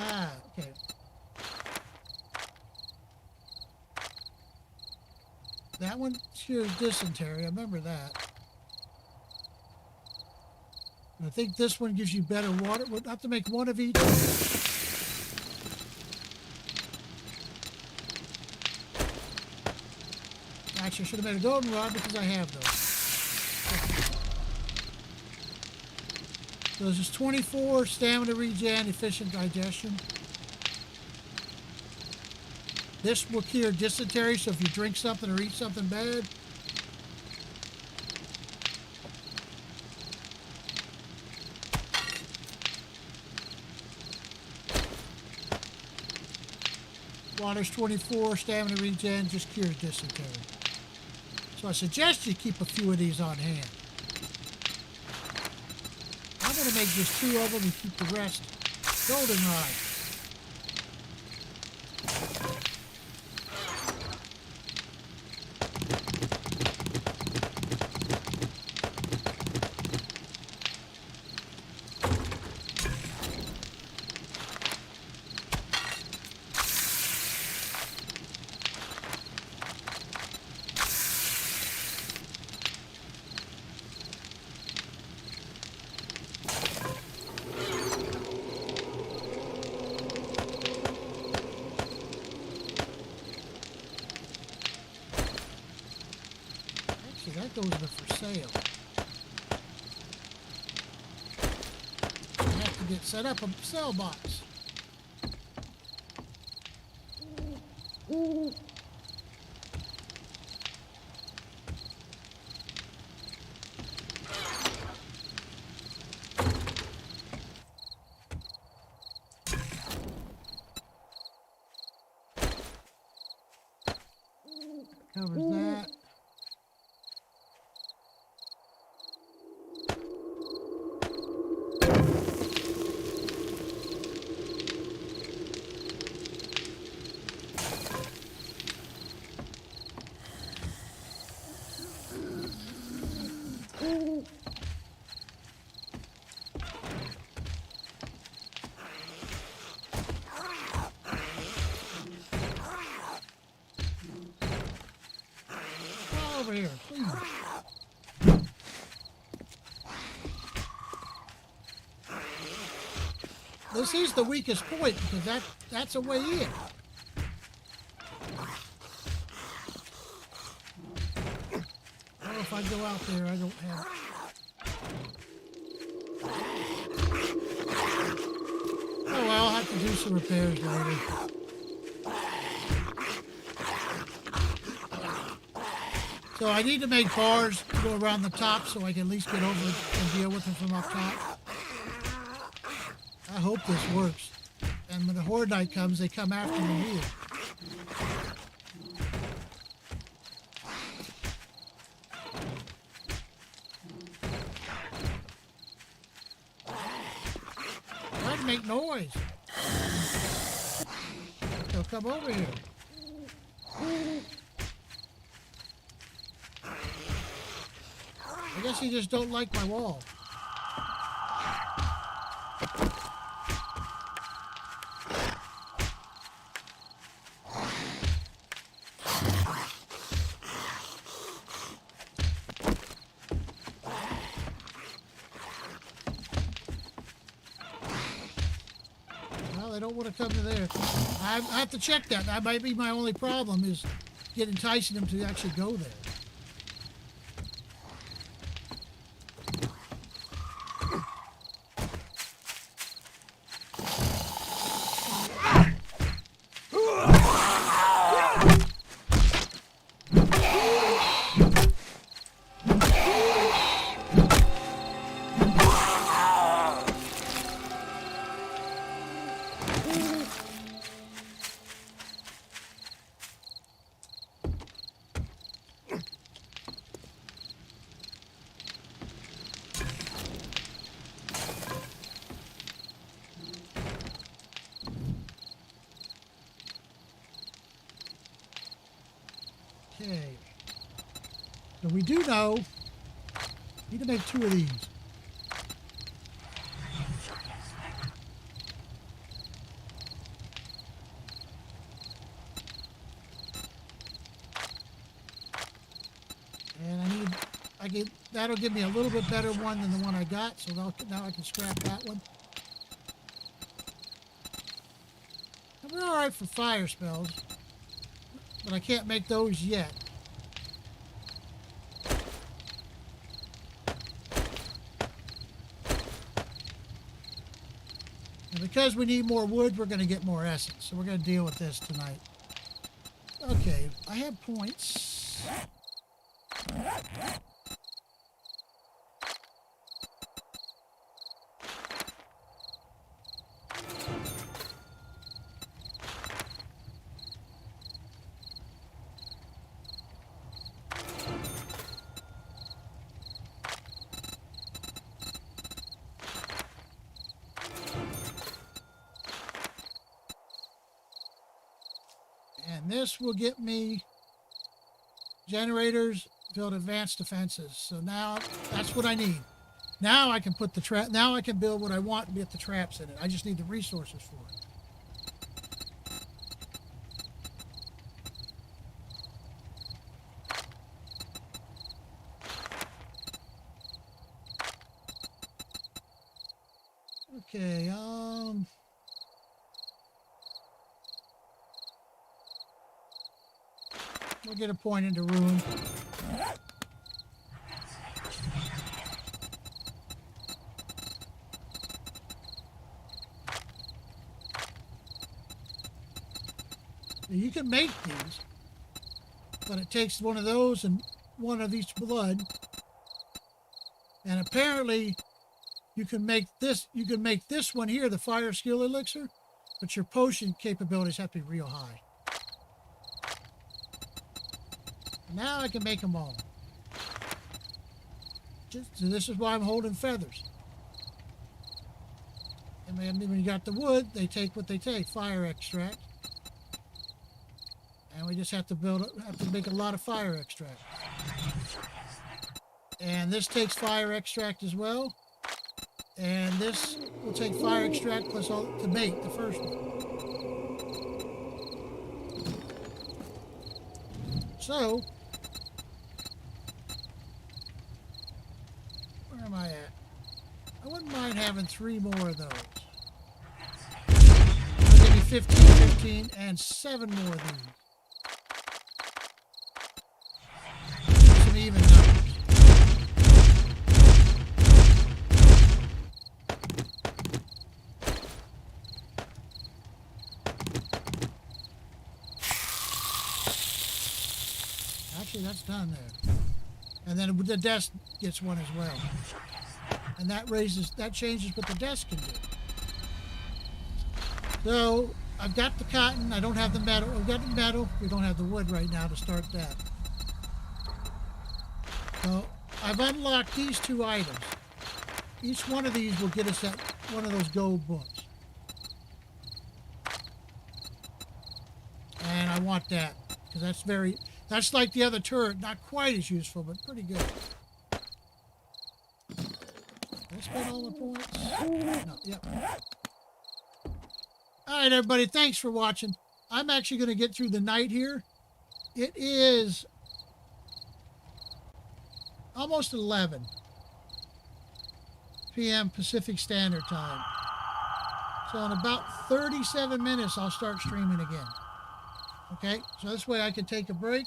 Ah, okay. That one cures dysentery. I remember that. And I think this one gives you better water. We'll have to make one of each. Actually, I should have made a golden rod because I have those. So this is 24 stamina regen, efficient digestion. This will cure dysentery, so if you drink something or eat something bad. Water's 24, stamina regen, just cures dysentery. So I suggest you keep a few of these on hand. I'm going to make just 2 of them and keep the rest goldenrod. That goes to for sale. I have to get set up a sell box. Covers that. over here, please. This is the weakest point because that's a way in. Oh, if I go out there, I don't have. Oh well, I'll have to do some repairs later. So I need to make bars to go around the top so I can at least get over and deal with them from up top. I hope this works. And when the horde night comes, they come after me here. Try to make noise. They'll come over here. I guess you just don't like my wall. Well, they don't want to come to there. I have to check that. That might be my only problem is enticing them to actually go there. Okay. So we do know, need to make 2 of these. And that'll give me a little bit better one than the one I got, so now I can scrap that one. And we're alright for fire spells. But I can't make those yet. And because we need more wood, we're going to get more essence. So we're going to deal with this tonight. Okay, I have points. And this will get me generators, build advanced defenses. So now that's what I need. Now I can put the trap. Now I can build what I want and get the traps in it. I just need the resources for it. Okay, we'll get a point into ruin. You can make these, but it takes one of those and one of each blood. And apparently you can make this one here, the fire skill elixir, but your potion capabilities have to be real high. Now I can make them all. So this is why I'm holding feathers. And then when you got the wood, they take what they take, fire extract. And we just have to make a lot of fire extract. And this takes fire extract as well. And this will take fire extract plus all to make the first one. So am I at? I wouldn't mind having 3 more of those. That'll give me 15, 15, and 7 more of these. Some even numbers. Actually, that's done there. And then the desk gets one as well. And that changes what the desk can do. So I've got the cotton. I don't have the metal. We've got the metal. We don't have the wood right now to start that. So I've unlocked these 2 items. Each one of these will get us that one of those gold books. And I want that because that's like the other turret. Not quite as useful, but pretty good. Did I spend all the points? No, yep. All right, everybody, thanks for watching. I'm actually going to get through the night here. It is almost 11 p.m. Pacific Standard Time. So in about 37 minutes, I'll start streaming again. Okay, so this way I can take a break.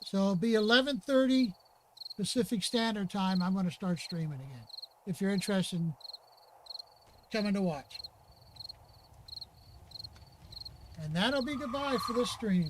So it'll be 11:30 Pacific Standard Time. I'm going to start streaming again. If you're interested in coming to watch. And that'll be goodbye for this stream.